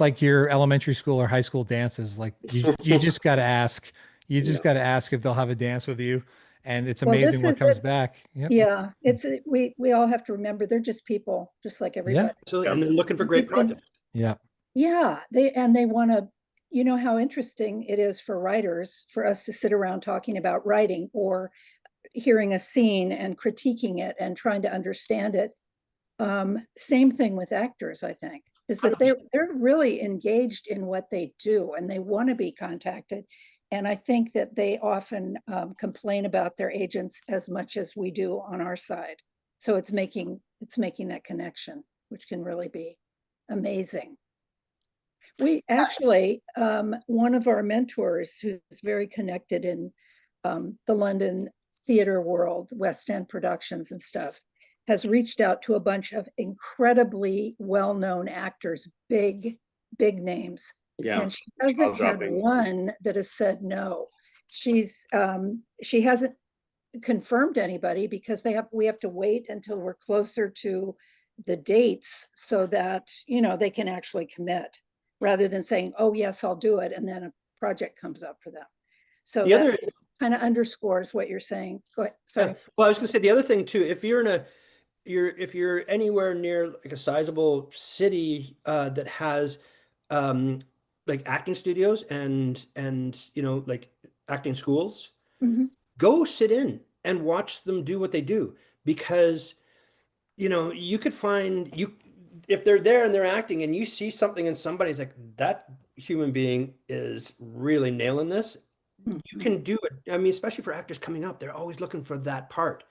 like your elementary school or high school dances. Like you just got to ask. You Yeah. just got to ask if they'll have a dance with you, and it's well, amazing this what is comes it. back. Yep. Yeah, we all have to remember they're just people, just like Yeah. everybody. Absolutely. Yeah. And they're looking for great projects. Yeah. Yeah, they want to, you know how interesting it is for writers for us to sit around talking about writing or hearing a scene and critiquing it and trying to understand it. Same thing with actors, I think, is that 100%. they're really engaged in what they do and they want to be contacted. And I think that they often complain about their agents as much as we do on our side. So it's making that connection, which can really be amazing. We actually, one of our mentors who's very connected in the London theater world, West End productions and stuff, has reached out to a bunch of incredibly well-known actors, big names. Yeah. And she hasn't had Jaw-dropping. one that has said no. She hasn't confirmed anybody because we have to wait until we're closer to the dates so that, they can actually commit rather than saying, oh, yes, I'll do it. And then a project comes up for them. So The that other, kind of underscores what you're saying. Go ahead. Sorry. yeah. Well, I was going to say the other thing too, if you're anywhere near like a sizable city that has um, like acting studios and like acting schools, Mhm. go sit in and watch them do what they do, because you could find you if they're there and they're acting and you see something in somebody's like, that human being is really nailing this. You Mhm. can do it. I mean, especially for actors coming up, they're always looking for that part.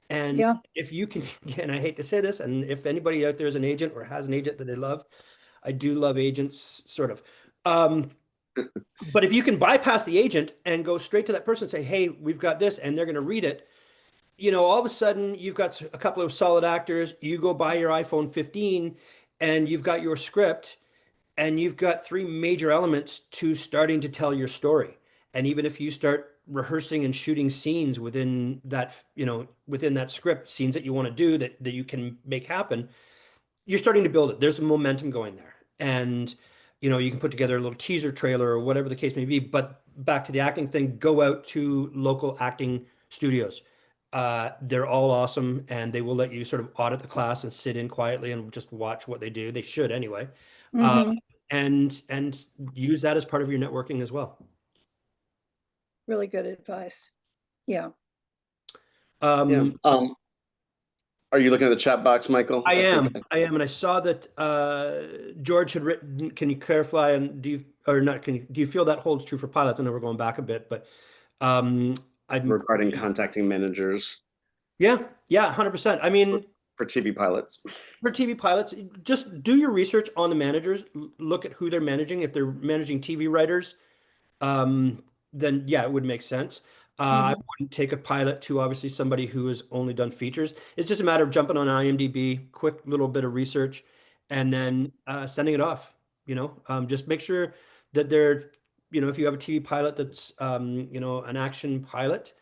And Yeah. if you can, and I hate to say this, and if anybody out there is an agent or has an agent that they love, I do love agents, sort of. Um, but if you can bypass the agent and go straight to that person and say, hey, we've got this, and they're going to read it, all of a sudden you've got a couple of solid actors. You go buy your iPhone 15 and you've got your script and you've got three major elements to starting to tell your story. And even if you start rehearsing and shooting scenes within that script, scenes that you want to do that you can make happen, you're starting to build it. There's some momentum going there. And you can put together a little teaser trailer or whatever the case may be. But back to the acting thing, go out to local acting studios. They're all awesome, and they will let you sort of audit the class and sit in quietly and just watch what they do. They should anyway. Uh, Mhm. and use that as part of your networking as well. Really good advice. Yeah. Yeah. Um, Are you looking at the chat box, Michael? I think am, I am, and I saw that George had written. Can you clarify? And do you or not? Do you feel that holds true for pilots? I know we're going back a bit, but um, I'm regarding contacting managers. yeah, 100%. I mean, For TV pilots. For TV pilots, just do your research on the managers. Look at who they're managing. If they're managing TV writers, um, then yeah, it would make sense. I Mhm. wouldn't take a pilot to obviously somebody who has only done features. It's just a matter of jumping on IMDb, quick little bit of research, and then sending it off. Just make sure that they're, if you have a TV pilot that's, an action pilot,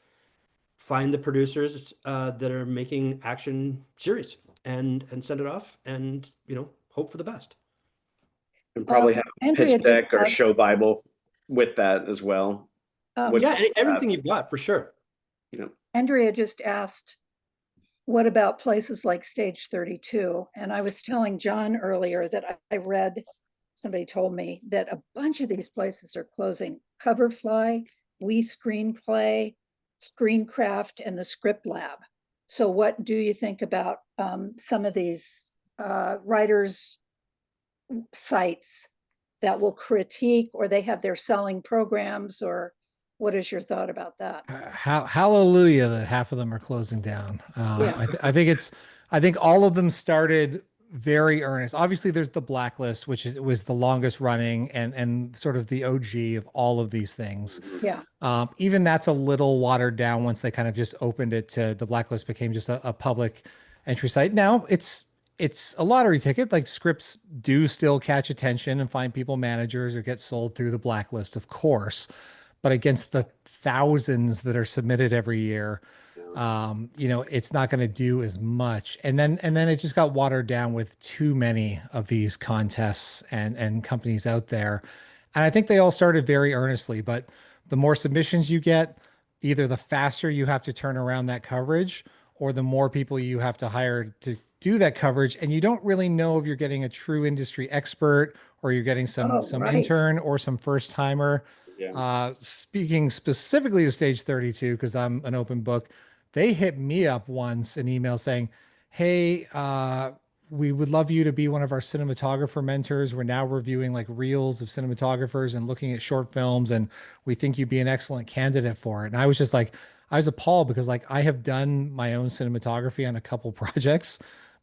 find the producers that are making action series and send it off, and hope for the best. And probably have a Andrea pitch just deck or a asked, show Bible with that as well. Would Yeah, help everything that, you've got for sure. you know. Andrea just asked, what about places like Stage 32? And I was telling John earlier that I read, somebody told me that a bunch of these places are closing. Coverfly, We Screenplay, Screencraft, and the Script Lab. So what do you think about some of these writers' sites that will critique, or they have their selling programs, or what is your thought about that? Hallelujah that half of them are closing down. Yeah. I think all of them started very earnest. Obviously, there's the Blacklist, which was the longest running and sort of the OG of all of these things. Mhm. Yeah. Even that's a little watered down once they kind of just opened it to the Blacklist became just a public entry site. Now it's a lottery ticket. Like scripts do still catch attention and find people managers or get sold through the Blacklist, of course, but against the thousands that are submitted every year, it's not going to do as much. And then it just got watered down with too many of these contests and companies out there. And I think they all started very earnestly, but the more submissions you get, either the faster you have to turn around that coverage or the more people you have to hire to do that coverage. And you don't really know if you're getting a true industry expert or you're getting some Oh, some right. intern or some first timer. Yeah. Speaking specifically to Stage 32, because I'm an open book, they hit me up once an email saying, "Hey, we would love you to be one of our cinematographer mentors. We're now reviewing like reels of cinematographers and looking at short films, and we think you'd be an excellent candidate for it." And I was just like, I was appalled because like I have done my own cinematography on a couple projects.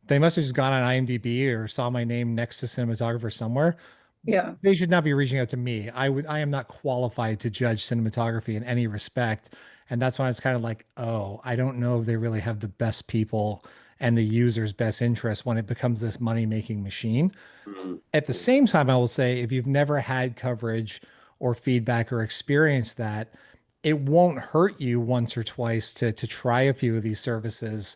They must have just gone on IMDb or saw my name next to cinematographer somewhere. Yeah. They should not be reaching out to me. I am not qualified to judge cinematography in any respect. And that's why it's kind of like, oh, I don't know if they really have the best people and the user's best interest when it becomes this money-making machine. Mhm. At the same time, I will say if you've never had coverage or feedback or experienced that, it won't hurt you once or twice to try a few of these services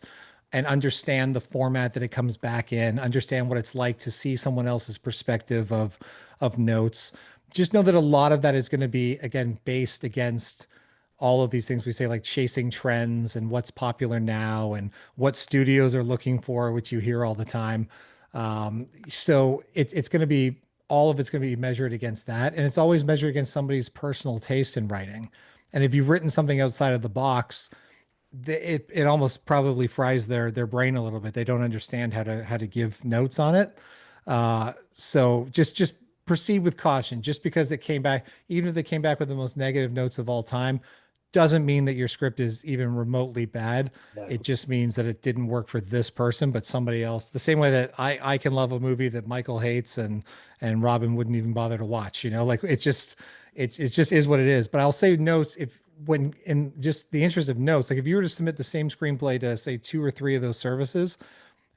and understand the format that it comes back in, understand what it's like to see someone else's perspective of notes. Just know that a lot of that is going to be again based against all of these things we say, like chasing trends and what's popular now and what studios are looking for, which you hear all the time. So it's going to be all of it's going to be measured against that, and it's always measured against somebody's personal taste in writing. And if you've written something outside of the box, it almost probably fries their brain a little bit. They don't understand how to give notes on it. So just proceed with caution. Just because it came back, even if they came back with the most negative notes of all time, doesn't mean that your script is even remotely bad. It Exactly. just means that it didn't work for this person, but somebody else. The same way that I can love a movie that Michael hates and Robin wouldn't even bother to watch. Like it just is what it is. But I'll say notes if when in just the interest of notes, like if you were to submit the same screenplay to say two or three of those services,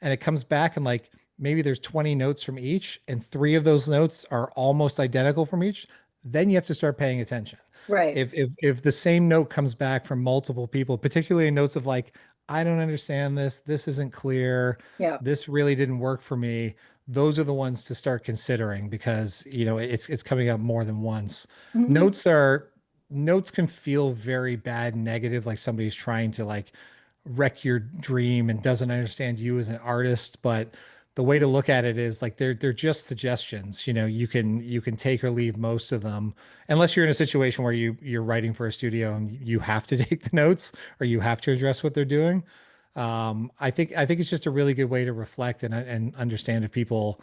and it comes back and like maybe there's 20 notes from each, and three of those notes are almost identical from each, then you have to start paying attention. Right. If the same note comes back from multiple people, particularly notes of like, I don't understand this, this isn't clear, Yeah. this really didn't work for me, those are the ones to start considering because it's coming up more than once. Mhm. Notes are notes can feel very bad and negative, like somebody's trying to like wreck your dream and doesn't understand you as an artist, but the way to look at it is like they're just suggestions. You can take or leave most of them, unless you're in a situation where you're writing for a studio and you have to take the notes or you have to address what they're doing. I think it's just a really good way to reflect and understand if people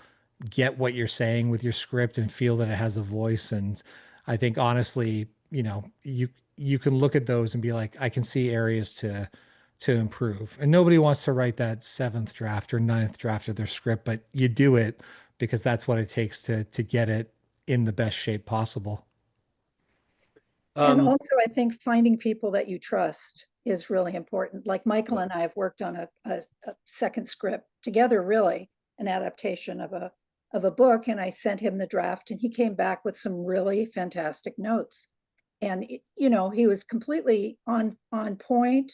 get what you're saying with your script and feel that it has a voice. And I think honestly, you can look at those and be like, I can see areas to improve. And nobody wants to write that seventh draft or ninth draft of their script, but you do it because that's what it takes to get it in the best shape possible. And Um, also, I think finding people that you trust is really important. Like Michael and I have worked on a second script together, really, an adaptation of a book, and I sent him the draft, and he came back with some really fantastic notes. And you know, he was completely on point,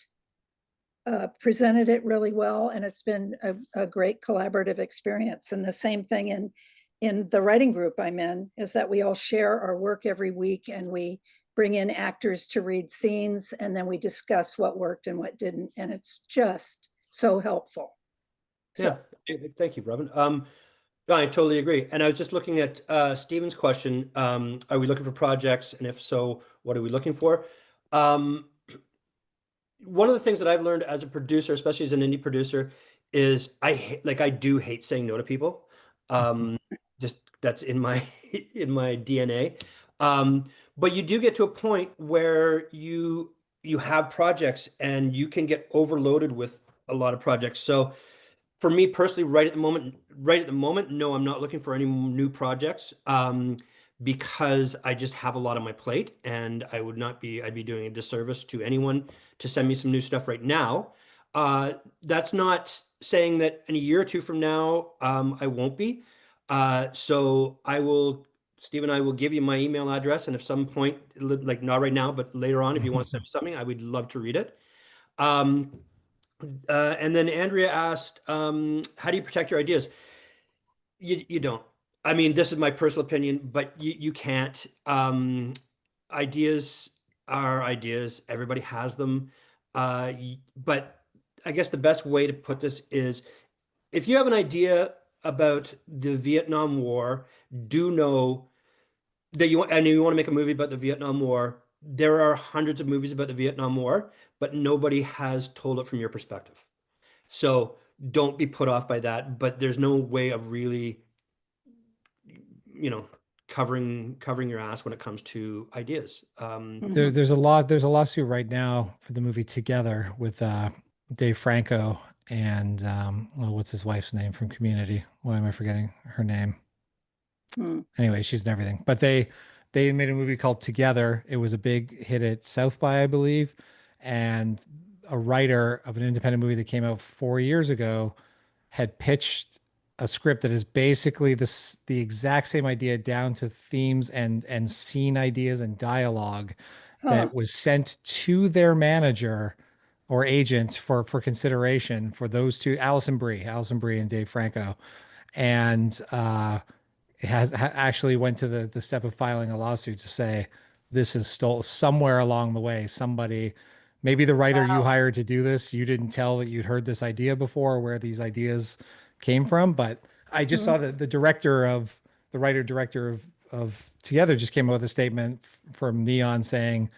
presented it really well, and it's been a great collaborative experience. And the same thing in the writing group I'm in is that we all share our work every week, and we bring in actors to read scenes, and then we discuss what worked and what didn't, and it's just so helpful. yeah, So thank you, Robin. No, I totally agree. And I was just looking at Stephen's question. Are we looking for projects? And if so, what are we looking for? Um, One of the things that I've learned as a producer, especially as an indie producer, is I do hate saying no to people. Um, just that's in my in my DNA. Um, but you do get to a point where you have projects and you can get overloaded with a lot of projects. So for me personally, right at the moment, no, I'm not looking for any new projects, because I just have a lot on my plate, and I'd be doing a disservice to anyone to send me some new stuff right now. That's not saying that in a year or two from now, I won't be. So Steve and I will give you my email address, and at some point, like not right now, but later on, if you want to send me something, I would love to read it. Um, and then Andrea asked, how do you protect your ideas? You don't. I mean, this is my personal opinion, but you can't. Ideas are ideas. Everybody has them. But I guess the best way to put this is if you have an idea about the Vietnam War, do know that you want to make a movie about the Vietnam War. There are hundreds of movies about the Vietnam War, but nobody has told it from your perspective. So don't be put off by that. But there's no way of really, you know, covering your ass when it comes to ideas. mhm. There's a lawsuit right now for the movie Together with Dave Franco and well, what's his wife's name from Community? Why am I forgetting her name? Hmm. Anyway, she's in everything. But they made a movie called Together. It was a big hit at South by, I believe, and a writer of an independent movie that came out 4 years ago had pitched a script that is basically the exact same idea down to themes and scene ideas and dialogue Huh. that was sent to their manager or agent for consideration for those two, Allison Brie and Dave Franco. And actually went to the step of filing a lawsuit to say this is stole somewhere along the way. Somebody, maybe the writer you Wow. hired to do this, you didn't tell that you'd heard this idea before, or where these ideas came from. But I just Mhm. saw that the writer director of Together just came out with a statement from Neon saying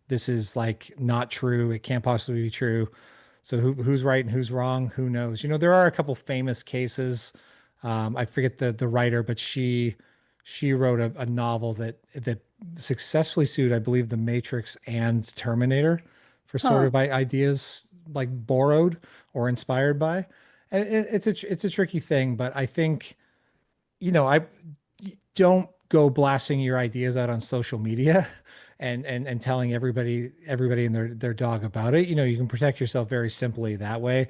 this is like not true. It can't possibly be true. So who's right and who's wrong? Who knows? You know, there are a couple famous cases. I forget the writer, but she wrote a novel that successfully sued, I believe, The Matrix and Terminator for sort Huh. of ideas like borrowed or inspired by. And it's a tricky thing, but I think, you know, I don't go blasting your ideas out on social media and telling everybody and their dog about it. You know, you can protect yourself very simply that way.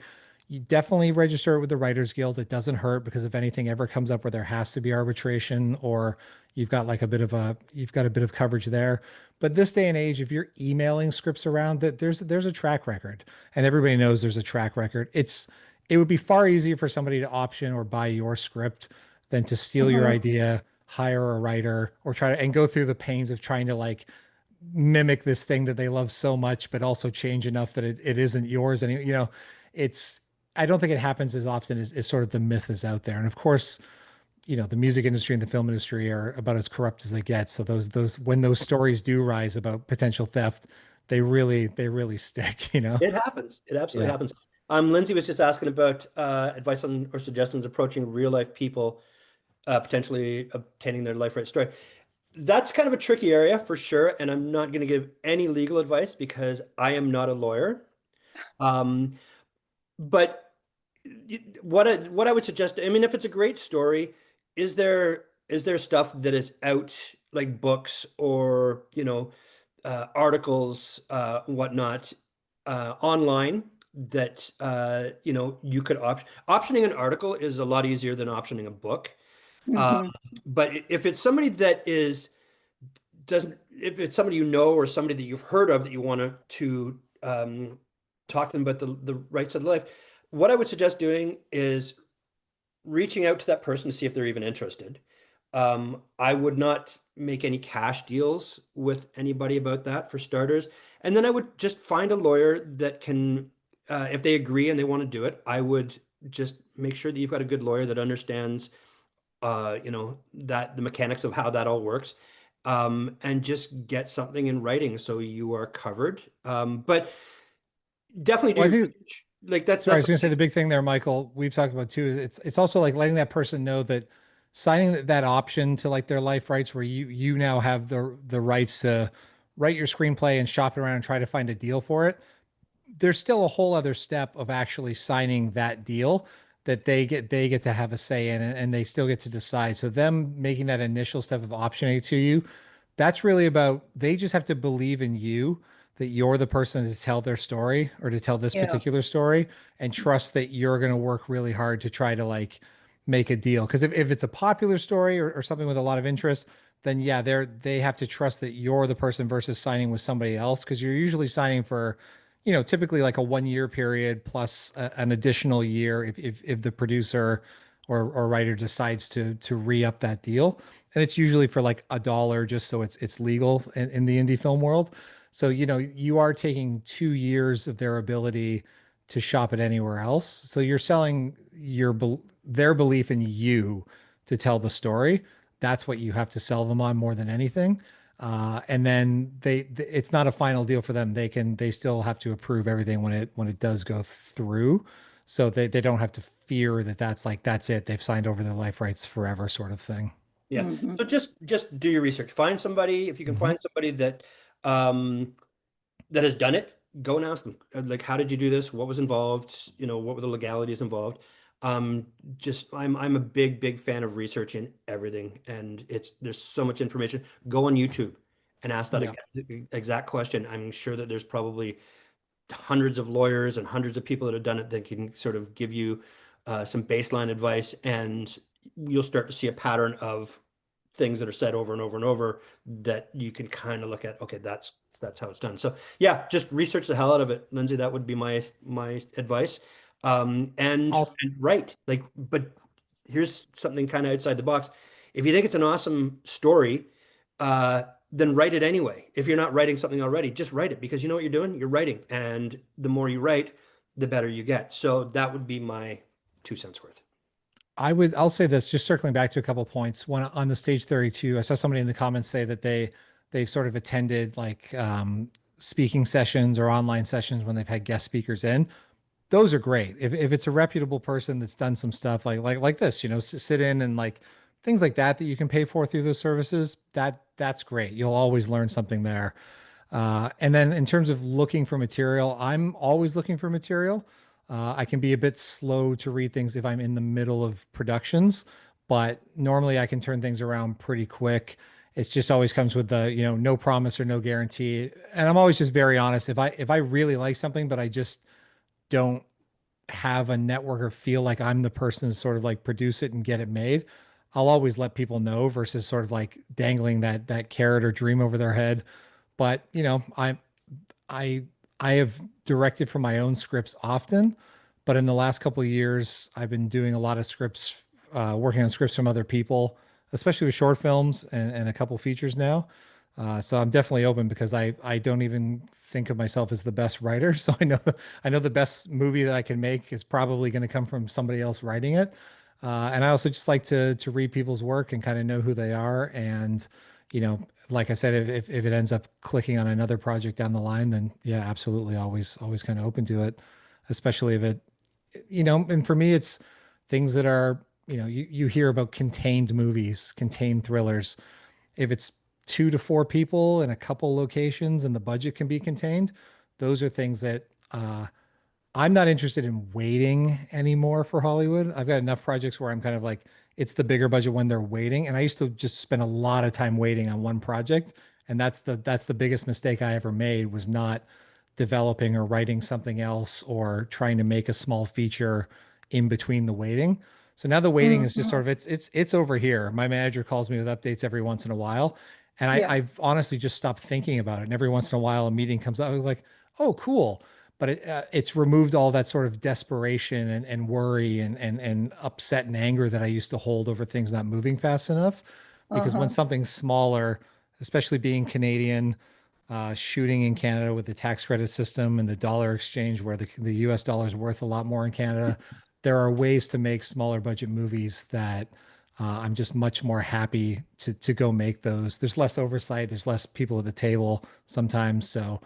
You definitely register it with the Writers Guild. It doesn't hurt because if anything ever comes up where there has to be arbitration or you've got like you've got a bit of coverage there. But this day and age, if you're emailing scripts around, that there's a track record and everybody knows there's a track record. It would be far easier for somebody to option or buy your script than to steal your Mhm. idea, hire a writer, or try to and go through the pains of trying to like mimic this thing that they love so much, but also change enough that it isn't yours. And you know, it's I don't think it happens as often as sort of the myth is out there. And of course, you know, the music industry and the film industry are about as corrupt as they get. So those when those stories do rise about potential theft, they really stick, you know? It happens. It absolutely Yeah. happens. Lindsay was just asking about advice on or suggestions approaching real life people, potentially obtaining their life right story. That's kind of a tricky area for sure, and I'm not going to give any legal advice because I am not a lawyer. Um, but what I would suggest, I mean, if it's a great story, is there stuff that is out, like books or articles, whatnot, online that you could optioning an article is a lot easier than optioning a book. Um, Mhm. but if it's somebody that is doesn't if it's somebody you know or somebody that you've heard of that you want to talk to them about the right side of life, what I would suggest doing is reaching out to that person to see if they're even interested. I would not make any cash deals with anybody about that for starters. And then I would just find a lawyer that can, if they agree and they want to do it, I would just make sure that you've got a good lawyer that understands, that the mechanics of how that all works, and just get something in writing so you are covered. But definitely do Well, I your think, research. Like that's sorry, I that's was going to say the big thing there, Michael, we've talked about too, is it's also like letting that person know that signing that option to like their life rights where you now have the rights to write your screenplay and shop it around and try to find a deal for it. There's still a whole other step of actually signing that deal that they get to have a say in, and they still get to decide. So them making that initial step of optioning to you, that's really about they just have to believe in you that you're the person to tell their story or to tell this Yeah. particular story, and trust that you're going to work really hard to try to like make a deal. Because if it's a popular story or something with a lot of interest, then yeah, they have to trust that you're the person versus signing with somebody else, because you're usually signing for, typically like a 1 year period plus an additional year if the producer or writer decides to re-up that deal. And it's usually for like $1 just so it's legal in the indie film world. So, you are taking 2 years of their ability to shop it anywhere else. So you're selling their belief in you to tell the story. That's what you have to sell them on more than anything. And then it's not a final deal for them. They still have to approve everything when it does go through. So they don't have to fear that that's it. They've signed over their life rights forever sort of thing. Yeah. Mhm. So just do your research. Find somebody, if you can Hmm. find somebody um that has done it, go and ask them. Like, how did you do this? What was involved? What were the legalities involved? Um, just I'm a big fan of research in everything, and there's so much information. Go on YouTube and ask that Yeah. exact question. I'm sure that there's probably hundreds of lawyers and hundreds of people that have done it that can sort of give you some baseline advice, and you'll start to see a pattern of things that are said over and over and over that you can kind of look at. Okay, that's how it's done. So yeah, just research the hell out of it, Lindsay. That would be my advice. And write like, but here's something kind of outside the box. If you think it's an awesome story, uh, then write it anyway. If you're not writing something already, just write it, because you know what you're doing? You're writing. And the more you write, the better you get. So that would be my 2 cents worth. I'll say this, just circling back to a couple of points. One on the Stage 32, I saw somebody in the comments say that they've sort of attended like speaking sessions or online sessions when they've had guest speakers in. Those are great. If it's a reputable person that's done some stuff like this, sit in and like things like that you can pay for through those services, that's great. You'll always learn something there. And then in terms of looking for material, I'm always looking for material. I can be a bit slow to read things if I'm in the middle of productions, but normally I can turn things around pretty quick. It just always comes with the, no promise or no guarantee. And I'm always just very honest. If I really like something, but I just don't have a network or feel like I'm the person to sort of like produce it and get it made, I'll always let people know versus sort of like dangling that carrot or dream over their head. But I I have directed for my own scripts often, but in the last couple of years, I've been doing a lot of scripts, working on scripts from other people, especially with short films and a couple features now. So I'm definitely open because I don't even think of myself as the best writer. So I know the best movie that I can make is probably going to come from somebody else writing it. And I also just like to read people's work and kind of know who they are. And, like I said, if it ends up clicking on another project down the line, then yeah, absolutely, always kind of open to it, especially if it, and for me, it's things that are, you hear about contained movies, contained thrillers. If it's 2 to 4 people in a couple locations and the budget can be contained, those are things that I'm not interested in waiting anymore for Hollywood. I've got enough projects where I'm kind of like, it's the bigger budget when they're waiting. And I used to just spend a lot of time waiting on one project. And that's the biggest mistake I ever made, was not developing or writing something else or trying to make a small feature in between the waiting. So now the waiting is just sort Mhm. of it's over here. My manager calls me with updates every once in a while. And Yeah. I've honestly just stopped thinking about it. And every once in a while a meeting comes up, I was like, oh, cool, but it's removed all that sort of desperation and worry and upset and anger that I used to hold over things not moving fast enough. Because when Uh-huh. something's smaller, especially being Canadian, shooting in Canada with the tax credit system and the dollar exchange, where the US dollar is worth a lot more in Canada, there are ways to make smaller budget movies that I'm just much more happy to go make those. There's less oversight, there's less people at the table sometimes. So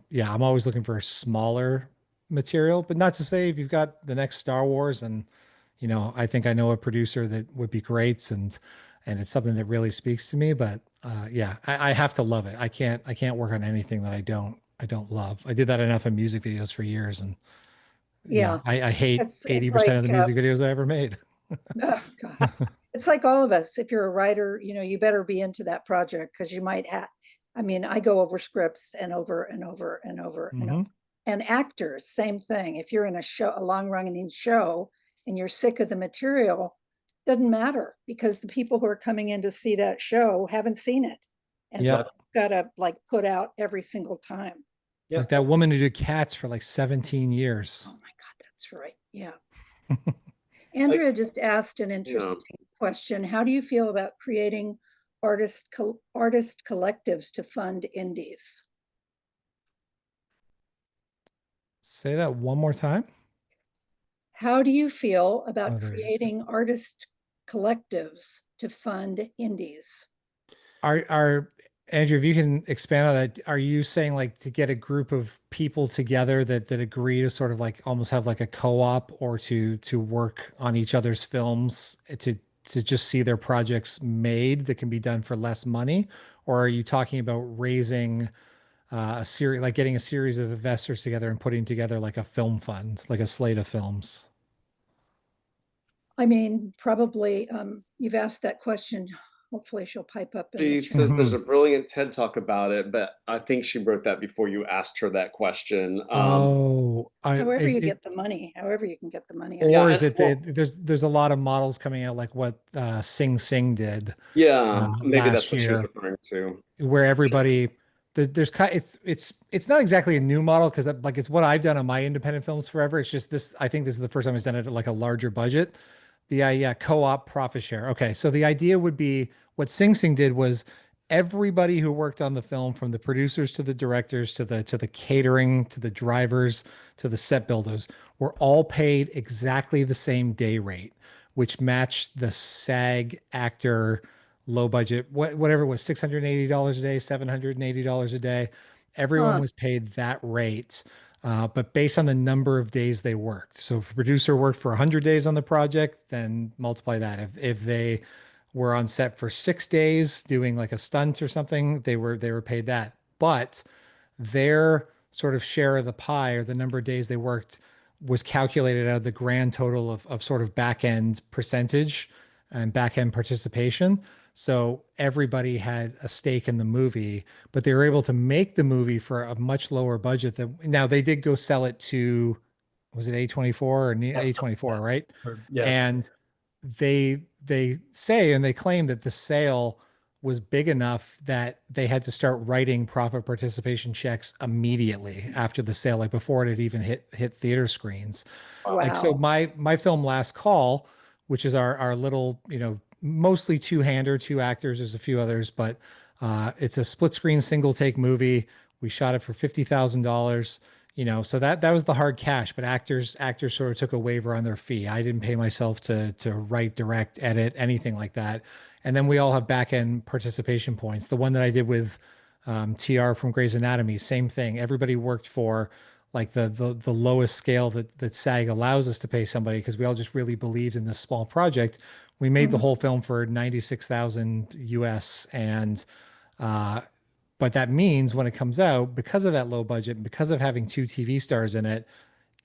yeah, I'm always looking for smaller material, but not to say if you've got the next Star Wars and I think I know a producer that would be great and it's something that really speaks to me. But yeah, I have to love it. I can't work on anything that I don't love. I did that enough in music videos for years, and Yeah. I hate It's 80% like of the music videos I ever made. oh God. It's like all of us. If you're a writer, you better be into that project because you might have. I mean, I go over scripts and over and over and over and over. Hmm. And actors, same thing. If you're in a show, a long running show, and you're sick of the material, doesn't matter because the people who are coming in to see that show haven't seen it. And so Yeah, Exactly. you've got to like put out every single time. Yeah. like that woman who did Cats for like 17 Oh years. my God, that's right. Yeah. I, Andrea just asked an yeah. interesting question. How do you feel about creating artist collectives to fund indies? Say that one more time. How do you feel about Oh, there it is. creating artist collectives to fund indies? Are Andrew, if you can expand on that, are you saying like to get a group of people together that agree to sort of like almost have like a co-op, or to work on each other's films to just see their projects made that can be done for less money? Or are you talking about raising a series, like getting a series of investors together and putting together like a film fund, like a slate of films? I mean, probably you've asked that question. Hopefully she'll pipe up in the She chat. says there's Hmm. a brilliant TED talk about it, but I think she wrote that before you asked her that question. Oh, However you get the money, however you can get the money, I Yeah, or guess. and is it well, there's a lot of models coming out like what Sing Sing did yeah, maybe that's last what she was year, referring to. where everybody there's kind it's not exactly a new model because like it's what I've done on my independent films forever. It's just this, I think this is the first time it's done it at like a larger budget. The yeah, co-op profit share. Okay, so the idea would be what Sing Sing did was everybody who worked on the film, from the producers to the directors to the catering to the drivers to the set builders, were all paid exactly the same day rate, which matched the SAG actor low budget, whatever it was, $680 a day, $780 a day. Everyone Huh. was paid that rate, but based on the number of days they worked. So if a producer worked for 100 days on the project, then multiply that. If they were on set for 6 days doing like a stunt or something, they were paid that. But their sort of share of the pie, or the number of days they worked, was calculated out of the grand total of sort of back end percentage and back end participation. So everybody had a stake in the movie, but they were able to make the movie for a much lower budget than now they did go sell it to, was it A24 or Yeah. Something like A24, that. right? Yeah. And they say and they claim that the sale was big enough that they had to start writing profit participation checks immediately after the sale, like before it had even hit theater screens. Wow. Like so Wow. my film Last Call, which is our little, mostly two-hander, two actors, there's a few others, but it's a split screen single take movie. We shot it for $50,000. So that was the hard cash, but actors sort of took a waiver on their fee. I didn't pay myself to write, direct, edit, anything like that. And then we all have back end participation points. The one that I did with TR from Grey's Anatomy, same thing. Everybody worked for like the lowest scale that SAG allows us to pay somebody, because we all just really believed in this small project. We made the Mhm. whole film for 96,000 US, and uh, but that means when it comes out, because of that low budget and because of having two TV stars in it,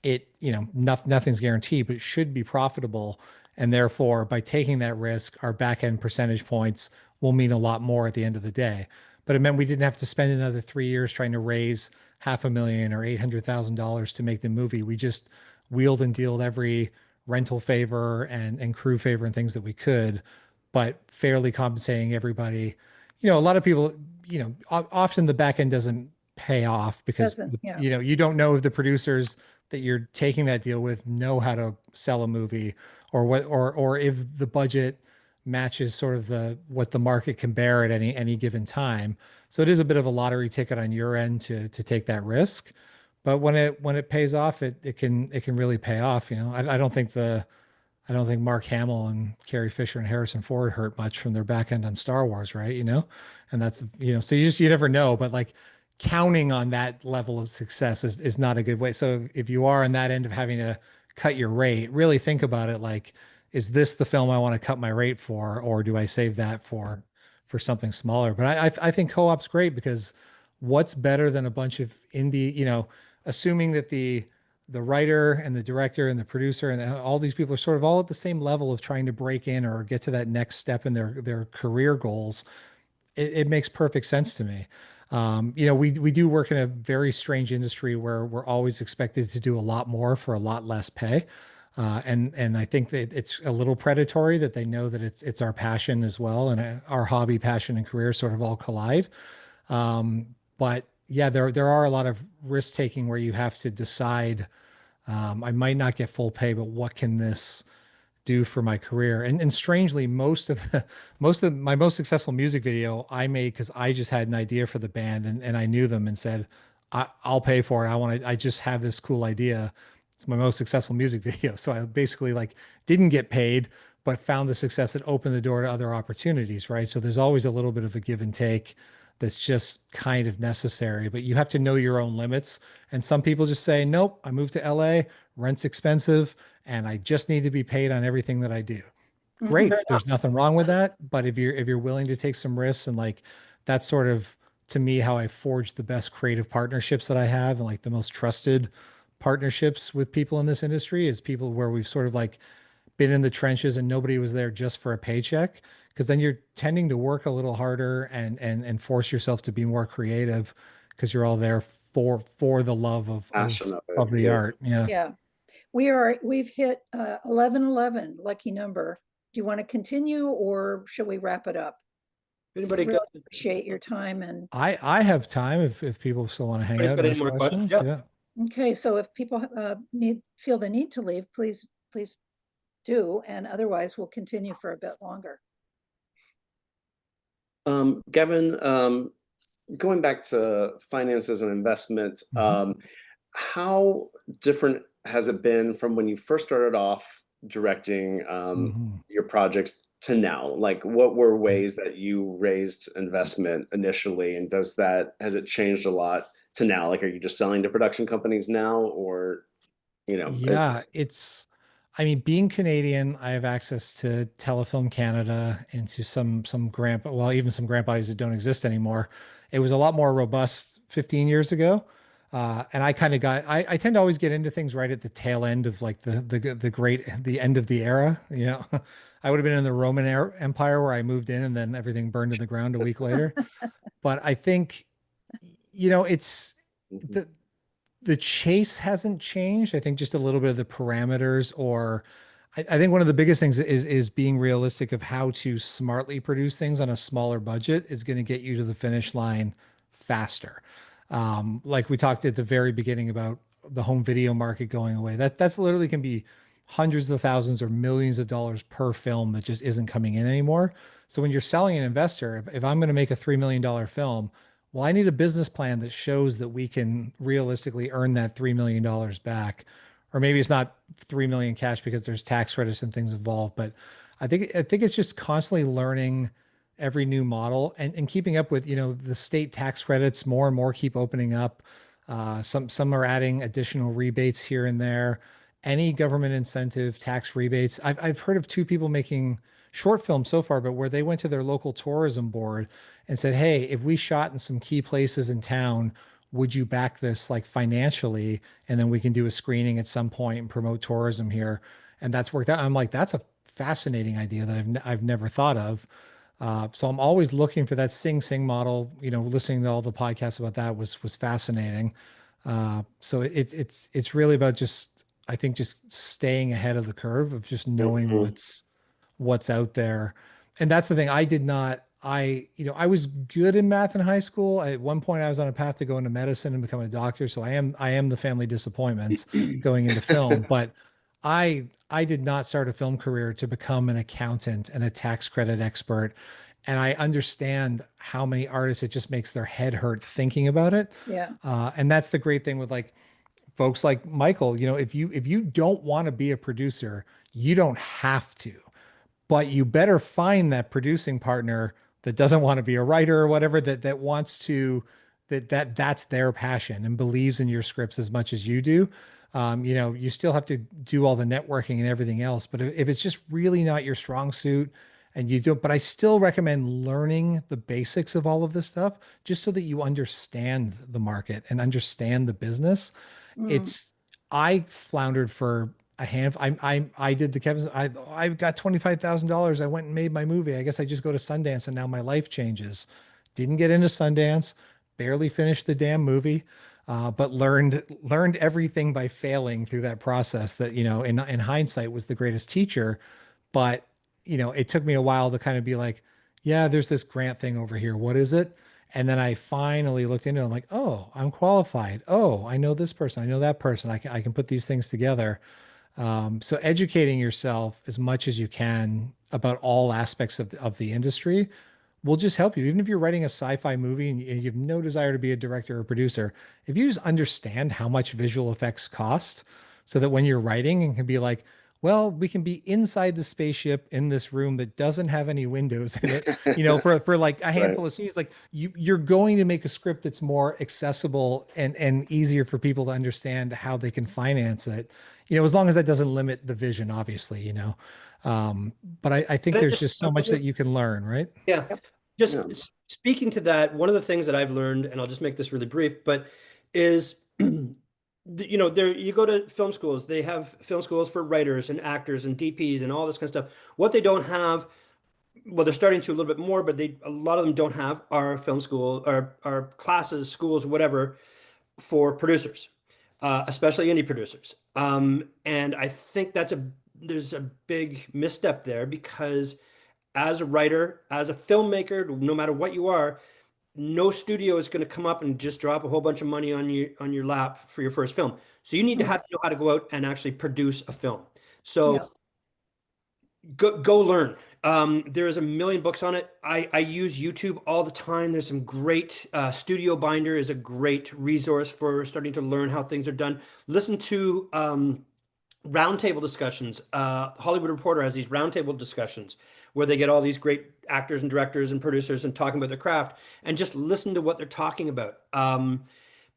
nothing's guaranteed, but it should be profitable. And therefore, by taking that risk, our back end percentage points will mean a lot more at the end of the day. But it meant we didn't have to spend another 3 years trying to raise $500,000 or $800,000 to make the movie. We just wheeled and dealed every rental favor and crew favor and things that we could, but fairly compensating everybody. A lot of people, often the back end doesn't pay off because Doesn't, yeah. you don't know if the producers that you're taking that deal with know how to sell a movie, or or if the budget matches sort of what the market can bear at any given time. So it is a bit of a lottery ticket on your end to take that risk. But when it pays off, it can really pay off. I don't think Mark Hamill and Carrie Fisher and Harrison Ford hurt much from their back end on Star Wars, right? And that's, so you never know, but like counting on that level of success is not a good way. So if you are on that end of having to cut your rate, really think about it. Like, is this the film I want to cut my rate for, or do I save that for something smaller? But I think co-op's great, because what's better than a bunch of indie, assuming that the writer and the director and the producer and all these people are sort of all at the same level of trying to break in or get to that next step in their career goals. It makes perfect sense to me. We do work in a very strange industry where we're always expected to do a lot more for a lot less pay. And I think that it's a little predatory, that they know that it's our passion as well, and our hobby, passion, and career sort of all collide. But yeah, there are a lot of risk taking where you have to decide, I might not get full pay, but what can this do for my career? And strangely, most of my most successful music video I made because I just had an idea for the band, and I knew them and said, I'll pay for it. I just have this cool idea. It's my most successful music video. So I basically like didn't get paid, but found the success that opened the door to other opportunities, right? So there's always a little bit of a give and take that's just kind of necessary, but you have to know your own limits. And some people just say, nope, I moved to LA, rent's expensive, and I just need to be paid on everything that I do. Great. There's nothing wrong with that. But if you're willing to take some risks, and like that's sort of to me how I forged the best creative partnerships that I have, and like the most trusted partnerships with people in this industry, is people where we've sort of like been in the trenches and nobody was there just for a paycheck, because then you're tending to work a little harder and force yourself to be more creative, because you're all there for the love Passion of it, of the yeah. art. Yeah. Yeah, we've hit 11:11, lucky number. Do you want to continue, or should we wrap it up? Anybody Really got, appreciate your time. And I have time if people still want to hang anybody's out got and any ask more questions? questions. Yeah. okay, so if people feel the need to leave, please do, and otherwise we'll continue for a bit longer. Gavin, going back to finances and investment, how different has it been from when you first started off directing Mhm. your projects to now? Like, what were ways that you raised investment initially, and has it changed a lot to now? Like, are you just selling to production companies now, or Yeah, I mean, being Canadian, I have access to Telefilm Canada and to some even some grant bodies that don't exist anymore. It was a lot more robust 15 years ago. And I kind of I tend to always get into things right at the tail end of like the end of the era. I would have been in the Empire where I moved in and then everything burned to the ground a week later. But I think, it's Mhm. the chase hasn't changed. I think just a little bit of the parameters, or I think one of the biggest things is being realistic of how to smartly produce things on a smaller budget is going to get you to the finish line faster. Like we talked at the very beginning about the home video market going away. That's literally can be hundreds of thousands or millions of dollars per film that just isn't coming in anymore. So when you're selling an investor, if I'm going to make a $3 million film, well, I need a business plan that shows that we can realistically earn that $3 million back. Or maybe it's not 3 million cash because there's tax credits and things involved. But I think it's just constantly learning every new model and keeping up with, the state tax credits. More and more keep opening up. Some are adding additional rebates here and there. Any government incentive, tax rebates. I've heard of two people making short films so far, but where they went to their local tourism board and said, hey, if we shot in some key places in town, would you back this like financially? And then we can do a screening at some point and promote tourism here. And that's worked out. I'm like, that's a fascinating idea that I've never thought of. So I'm always looking for that Sing Sing model. You know, listening to all the podcasts about that was fascinating. So it's really about just, I think, just staying ahead of the curve of just knowing Mhm. what's out there. And that's the thing. I was good in math in high school. At one point I was on a path to go into medicine and become a doctor. So I am the family disappointment going into film, but I did not start a film career to become an accountant and a tax credit expert. And I understand how many artists it just makes their head hurt thinking about it. Yeah. And that's the great thing with like folks like Michael. You know, if you don't want to be a producer, you don't have to, but you better find that producing partner that doesn't want to be a writer or whatever, that wants to, that's their passion and believes in your scripts as much as you do. You know, you still have to do all the networking and everything else, but if it's just really not your strong suit and you don't, but I still recommend learning the basics of all of this stuff just so that you understand the market and understand the business. Mm. It's I floundered for a hand. I did the Kevin's. I got $25,000. I went and made my movie. I guess I just go to Sundance and now my life changes. Didn't get into Sundance. Barely finished the damn movie. But learned everything by failing through that process. That, you know, in hindsight, was the greatest teacher. But, you know, it took me a while to kind of be like, yeah, there's this grant thing over here. What is it? And then I finally looked into it. I'm like, oh, I'm qualified. Oh, I know this person. I know that person. I can put these things together. So educating yourself as much as you can about all aspects of the industry will just help you. Even if you're writing a sci-fi movie and you have no desire to be a director or producer, if you just understand how much visual effects cost, so that when you're writing and can be like, well, we can be inside the spaceship in this room that doesn't have any windows in it, you know, for like a Right. handful of scenes, like you're going to make a script that's more accessible and easier for people to understand how they can finance it, you know, as long as that doesn't limit the vision, obviously, you know. But I think Can I there's just just so much that you can learn, right? Yeah, Yep. just Yeah. speaking to that, one of the things that I've learned, and I'll just make this really brief, but is you know, there you go to film schools, they have film schools for writers and actors and DPs and all this kind of stuff. What they don't have, well, they're starting to a little bit more, but a lot of them don't have are film school or are classes, schools, whatever, for producers, especially indie producers. And I think there's a big misstep there because as a writer, as a filmmaker, no matter what you are, no studio is going to come up and just drop a whole bunch of money on your lap for your first film. So you need to Mm. know how to go out and actually produce a film. Yeah. So go learn. There's a million books on it. I use YouTube all the time. There's some great Studio Binder is a great resource for starting to learn how things are done. Listen to roundtable discussions. Hollywood Reporter has these roundtable discussions where they get all these great actors and directors and producers and talking about their craft and just listen to what they're talking about.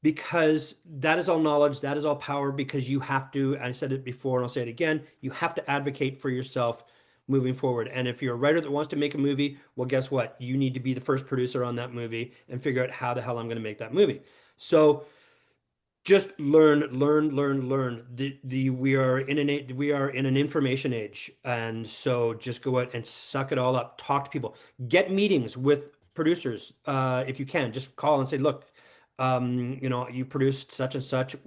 Because that is all knowledge, that is all power, because you have to, I said it before and I'll say it again, you have to advocate for yourself moving forward. And if you're a writer that wants to make a movie, well, guess what? You need to be the first producer on that movie and figure out how the hell I'm going to make that movie. So just learn. We are in an information age, and so just go out and suck it all up. Talk to people. Get meetings with producers if you can. Just call and say, look, you know, you produced such and such.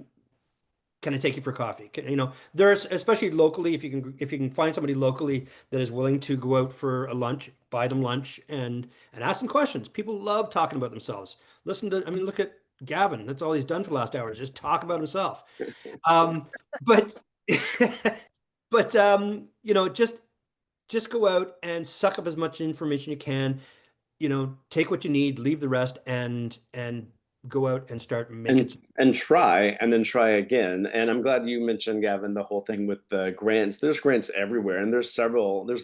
Can I take you for coffee? You know, there's especially locally, if you can find somebody locally that is willing to go out for a lunch, buy them lunch and ask them questions. People love talking about themselves. I mean, look at Gavin. That's all he's done for the last hour is just talk about himself. But but you know, just go out and suck up as much information you can. You know, take what you need, leave the rest, and go out and start making. And try and then try again. And I'm glad you mentioned, Gavin, the whole thing with the grants. There's grants everywhere, and there's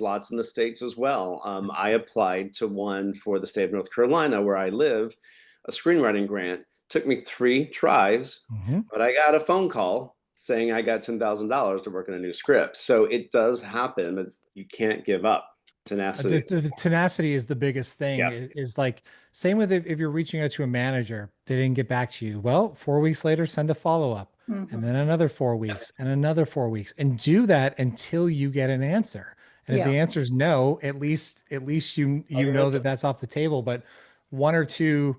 lots in the States as well. I applied to one for the state of North Carolina where I live, a screenwriting grant. Took me 3 tries, Mhm. but I got a phone call saying I got $10,000 to work on a new script. So it does happen, but you can't give up. Tenacity. The tenacity is the biggest thing. Yeah. Is like same with if you're reaching out to a manager, they didn't get back to you. Well, 4 weeks later, send a follow-up, and then another 4 weeks and another 4 weeks, and do that until you get an answer. And if Yeah. the answer is no, at least you know that that's off the table. But one or two,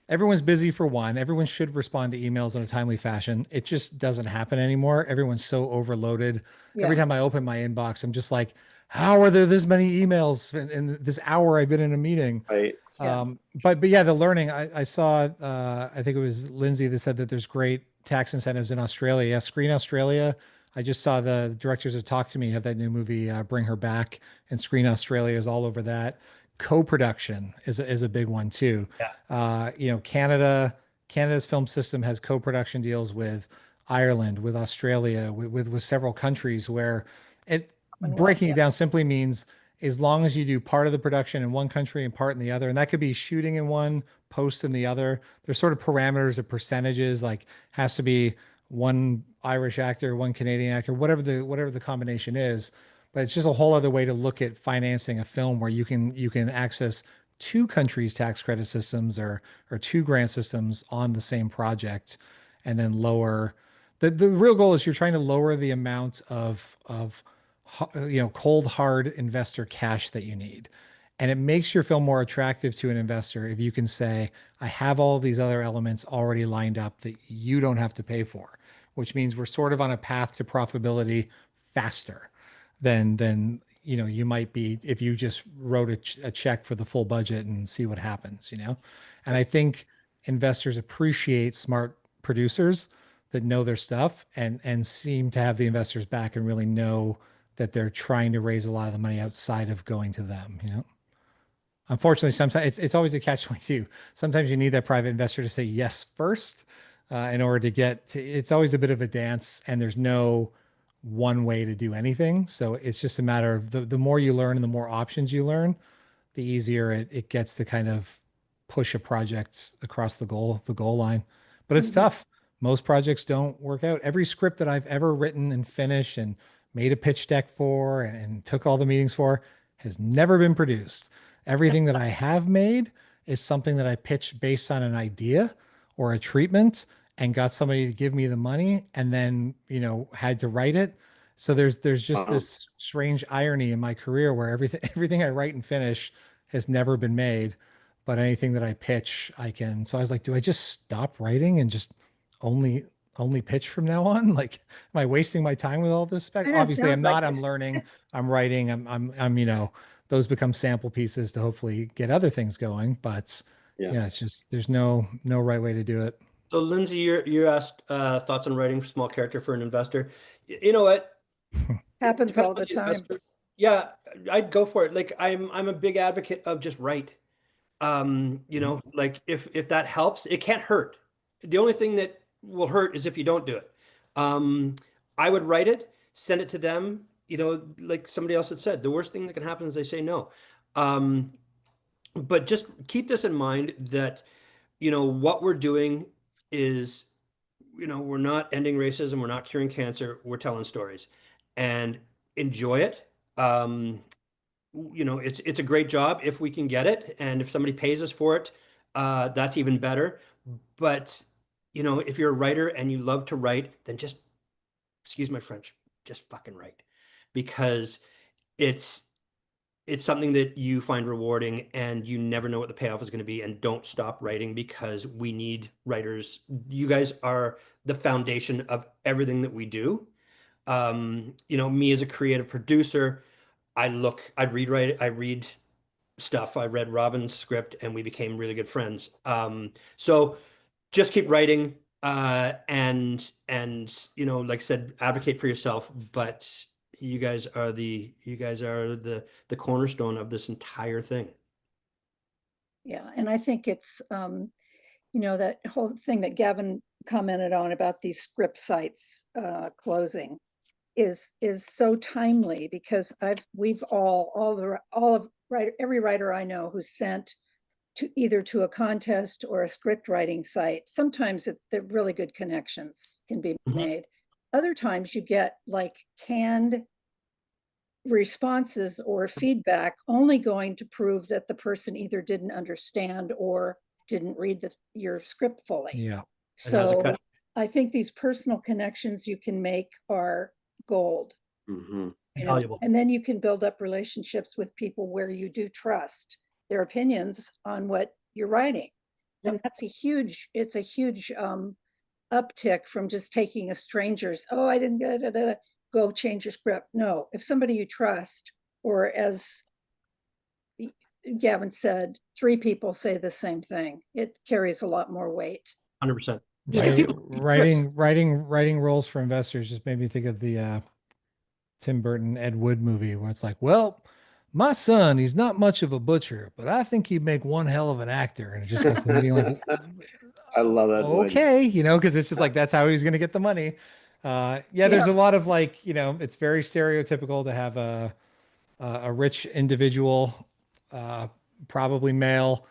everyone's busy for one. Everyone should respond to emails in a timely fashion. It just doesn't happen anymore. Everyone's so overloaded. Every Yeah. time I open my inbox, I'm just like, how are there this many emails in this hour I've been in a meeting? Right. Yeah. But yeah, the learning I saw, I think it was Lindsay that said that there's great tax incentives in Australia. Yeah, Screen Australia. I just saw the directors that talked to me have that new movie, Bring Her Back, and Screen Australia is all over that. Co-production is a big one too. Yeah. Canada's film system has co-production deals with Ireland, with Australia, with several countries where it breaking it down simply means as long as you do part of the production in one country and part in the other, and that could be shooting in one, post in the other. There's sort of parameters of percentages, like has to be one Irish actor, one Canadian actor, whatever the combination is. But it's just a whole other way to look at financing a film where you can access two countries' tax credit systems or two grant systems on the same project, and then lower. The real goal is you're trying to lower the amount of cold hard investor cash that you need. And it makes your film more attractive to an investor if you can say, I have all these other elements already lined up that you don't have to pay for, which means we're sort of on a path to profitability faster than you might be if you just wrote a check for the full budget and see what happens. And I think investors appreciate smart producers that know their stuff and seem to have the investors back and really know that they're trying to raise a lot of the money outside of going to them. Unfortunately, sometimes it's always a catch-22. Sometimes you need that private investor to say yes first, in order to get to. It's always a bit of a dance, and there's no one way to do anything. So it's just a matter of the more you learn and the more options you learn, the easier it gets to kind of push a project across the goal line. But it's tough. Most projects don't work out. Every script that I've ever written and finished and made a pitch deck for and took all the meetings for has never been produced. Everything that I have made is something that I pitched based on an idea or a treatment and got somebody to give me the money and then, had to write it. So there's just Wow. this strange irony in my career where everything I write and finish has never been made, but anything that I pitch, I can. So I was like, do I just stop writing and just only pitch from now on? Like, am I wasting my time with all this spec? Yeah, it Obviously, I'm sounds like not. I'm it. learning. I'm writing. Those become sample pieces to hopefully get other things going. But Yeah. yeah, it's just there's no right way to do it. So Lindsay, you asked thoughts on writing for small character for an investor. You know what? Happens Depending all on the time. investor, yeah, I'd go for it. Like I'm a big advocate of just write. Like if that helps, it can't hurt. The only thing that will hurt is if you don't do it. Um, I would write it, send it to them. Like somebody else had said, the worst thing that can happen is they say no. Um, but just keep this in mind that what we're doing is we're not ending racism, we're not curing cancer, we're telling stories, and enjoy it. It's a great job if we can get it, and if somebody pays us for it, that's even better. But if you're a writer and you love to write, then just, excuse my French, just fucking write, because it's something that you find rewarding, and you never know what the payoff is going to be. And don't stop writing, because we need writers. You guys are the foundation of everything that we do. Me as a creative producer, I read stuff. I read Robin's script and we became really good friends. So just keep writing, and like I said, advocate for yourself. But you guys are the cornerstone of this entire thing. Yeah, and I think it's that whole thing that Gavin commented on about these script sites closing is so timely, because we've every writer I know who's sent to either to a contest or a script writing site. Sometimes they're really good connections can be Mhm. made. Other times you get like canned responses or feedback only going to prove that the person either didn't understand or didn't read your script fully. Yeah. So I think these personal connections you can make are gold. Mhm. Valuable. And then you can build up relationships with people where you do trust their opinions on what you're writing. And that's it's a huge uptick from just taking a stranger's, oh, I didn't get it, go change your script. No, if somebody you trust, or as Gavin said, 3 people say the same thing, it carries a lot more weight. 100%. Writing roles for investors just made me think of the Tim Burton Ed Wood movie where it's like, well, my son, he's not much of a butcher, but I think he'd make one hell of an actor. And it just gets them being like, I love that. okay, because it's just like that's how he's going to get the money. There's a lot of like, it's very stereotypical to have a rich individual, probably male,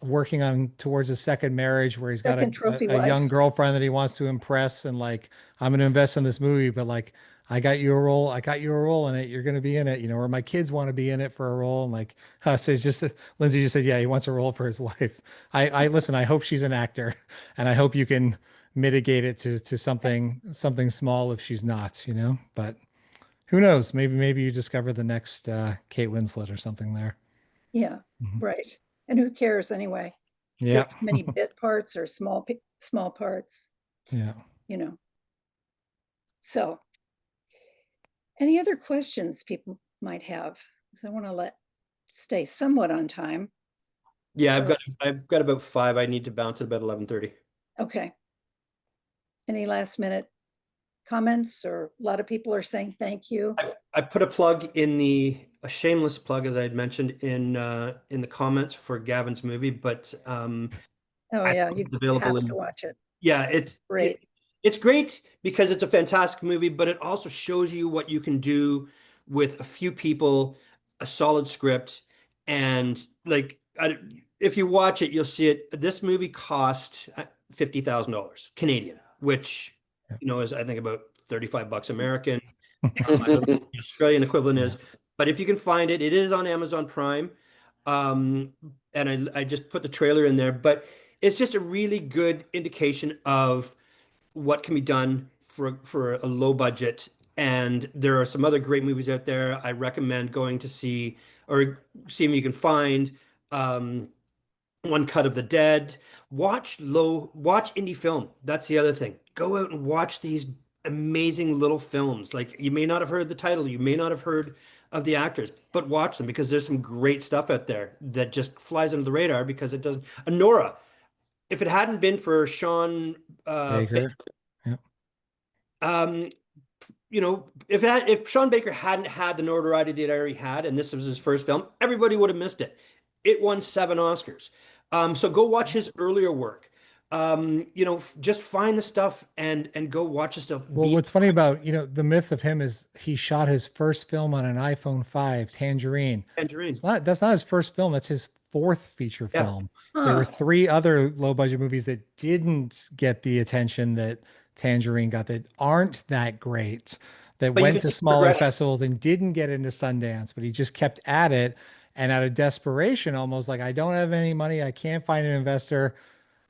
working on towards a second marriage where he's got Second trophy a young wife. girlfriend that he wants to impress, and like, I'm going to invest in this movie, but like, I got you a role in it. You're going to be in it, or my kids want to be in it for a role. And like, so it's just, Lindsay just said, yeah, he wants a role for his wife. I listen, I hope she's an actor, and I hope you can mitigate it to something small if she's not, but who knows? Maybe you discover the next Kate Winslet or something there. Yeah, Mhm. right. And who cares anyway? Yeah. There's many bit parts or small parts, Yeah. So any other questions people might have? Because I want to stay somewhat on time. Yeah, I've got about 5. I need to bounce at about 11:30. Okay. Any last minute comments, or a lot of people are saying thank you? I put a shameless plug, as I had mentioned in the comments for Gavin's movie, but Oh I yeah, think you it's available have in to watch it. yeah, Great. it's great because it's a fantastic movie, but it also shows you what you can do with a few people, a solid script, and like if you watch it, you'll see it. This movie cost $50,000 Canadian, which is I think about $35 American. I don't know what the Australian equivalent is, but if you can find it, it is on Amazon Prime. Um, and I just put the trailer in there, but it's just a really good indication of what can be done for a low budget. And there are some other great movies out there. I recommend going to see or see if you can find. Um, One Cut of the Dead. Watch indie film. That's the other thing. Go out and watch these amazing little films. Like you may not have heard the title, you may not have heard of the actors, but watch them because there's some great stuff out there that just flies under the radar because it doesn't. Nora, if it hadn't been for Sean Baker. Yeah. um, if Sean Baker hadn't had the notoriety that he already had, and this was his first film, everybody would have missed it. It won 7 Oscars. So go watch his earlier work. Just find the stuff and go watch the stuff. Well, what's funny about, the myth of him is he shot his first film on an iPhone 5, Tangerine. Tangerine. That's not his first film. That's his 4th feature Yeah. film. There were 3 other low budget movies that didn't get the attention that Tangerine got, that aren't that great, that But you went can to see smaller progression. festivals and didn't get into Sundance, but he just kept at it. And out of desperation, almost like, I don't have any money, I can't find an investor,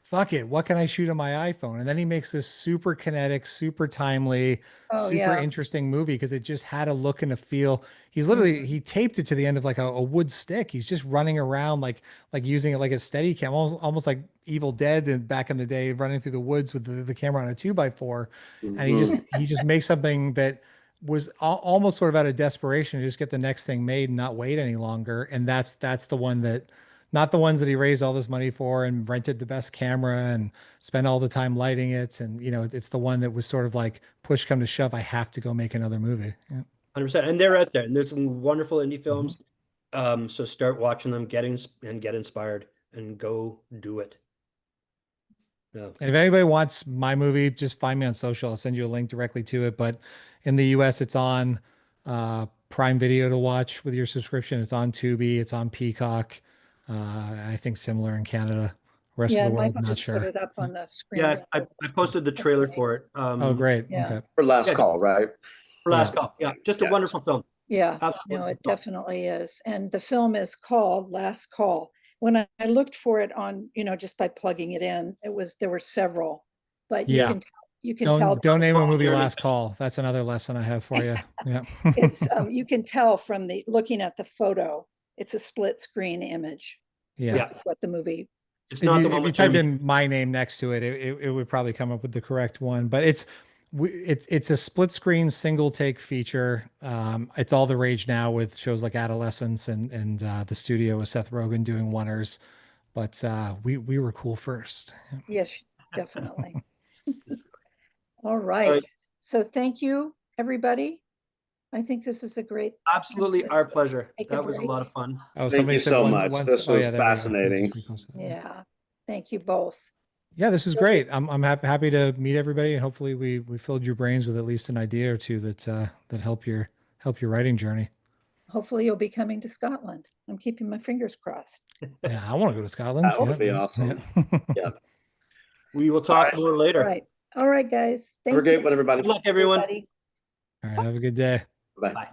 fuck it, what can I shoot on my iPhone? And then he makes this super kinetic, super timely, Oh super yeah. interesting movie because it just had a look and a feel. He's literally, he taped it to the end of like a wood stick. He's just running around like using it like a steady cam, almost like Evil Dead and back in the day, running through the woods with the camera on a 2x4. And he just makes something that was almost sort of out of desperation to just get the next thing made and not wait any longer. And that's the one that, not the ones that he raised all this money for and rented the best camera and spent all the time lighting it. And, it's the one that was sort of like, push come to shove, I have to go make another movie. Yeah. 100%. And they're out there. And there's some wonderful indie films. Mm-hmm. So start watching them, get inspired, and go do it. Yeah. And if anybody wants my movie, just find me on social. I'll send you a link directly to it. But in the US, it's on Prime Video to watch with your subscription. It's on Tubi. It's on Peacock. I think similar in Canada. Rest of Yeah, the world, Michael not just put sure. it up on the screen. Yeah, I posted the trailer for it. Oh, great. Yeah. Okay. For last Yeah. call, right? Last Call. Yeah, just a Yeah. wonderful film. Yeah, Absolutely no, it wonderful film. definitely is. And the film is called Last Call. When I looked for it on, just by plugging it in, there were several, but Yeah. you can tell Don't name a movie Journey. Last Call. That's another lesson I have for you. Yeah. it's you can tell from looking at the photo, it's a split screen image. Yeah. Yeah. Which is what the movie. It's If not you the one if you with typed Jeremy. in my name next to it, it would probably come up with the correct one. But it's a split screen single take feature. It's all the rage now with shows like Adolescence and the studio with Seth Rogen doing oneers. But we were cool first. Yes, definitely. All All right. right. So thank you, everybody. I think this is a great. Absolutely our pleasure. Take a That was a break. lot of fun. Oh, Thank somebody you said so one much. once. This Oh was yeah, there we go. fascinating. Yeah. Thank you both. Yeah, this is great. I'm happy to meet everybody, and hopefully we filled your brains with at least an idea or two that help your writing journey. Hopefully you'll be coming to Scotland. I'm keeping my fingers crossed. Yeah, I want to go to Scotland. That would be Yeah. awesome. Yeah. We will talk right. more later. Right. All right, guys. Have a Thank great you, one, everybody. Good luck, everyone. everybody. All right, have a good day. Bye. Bye.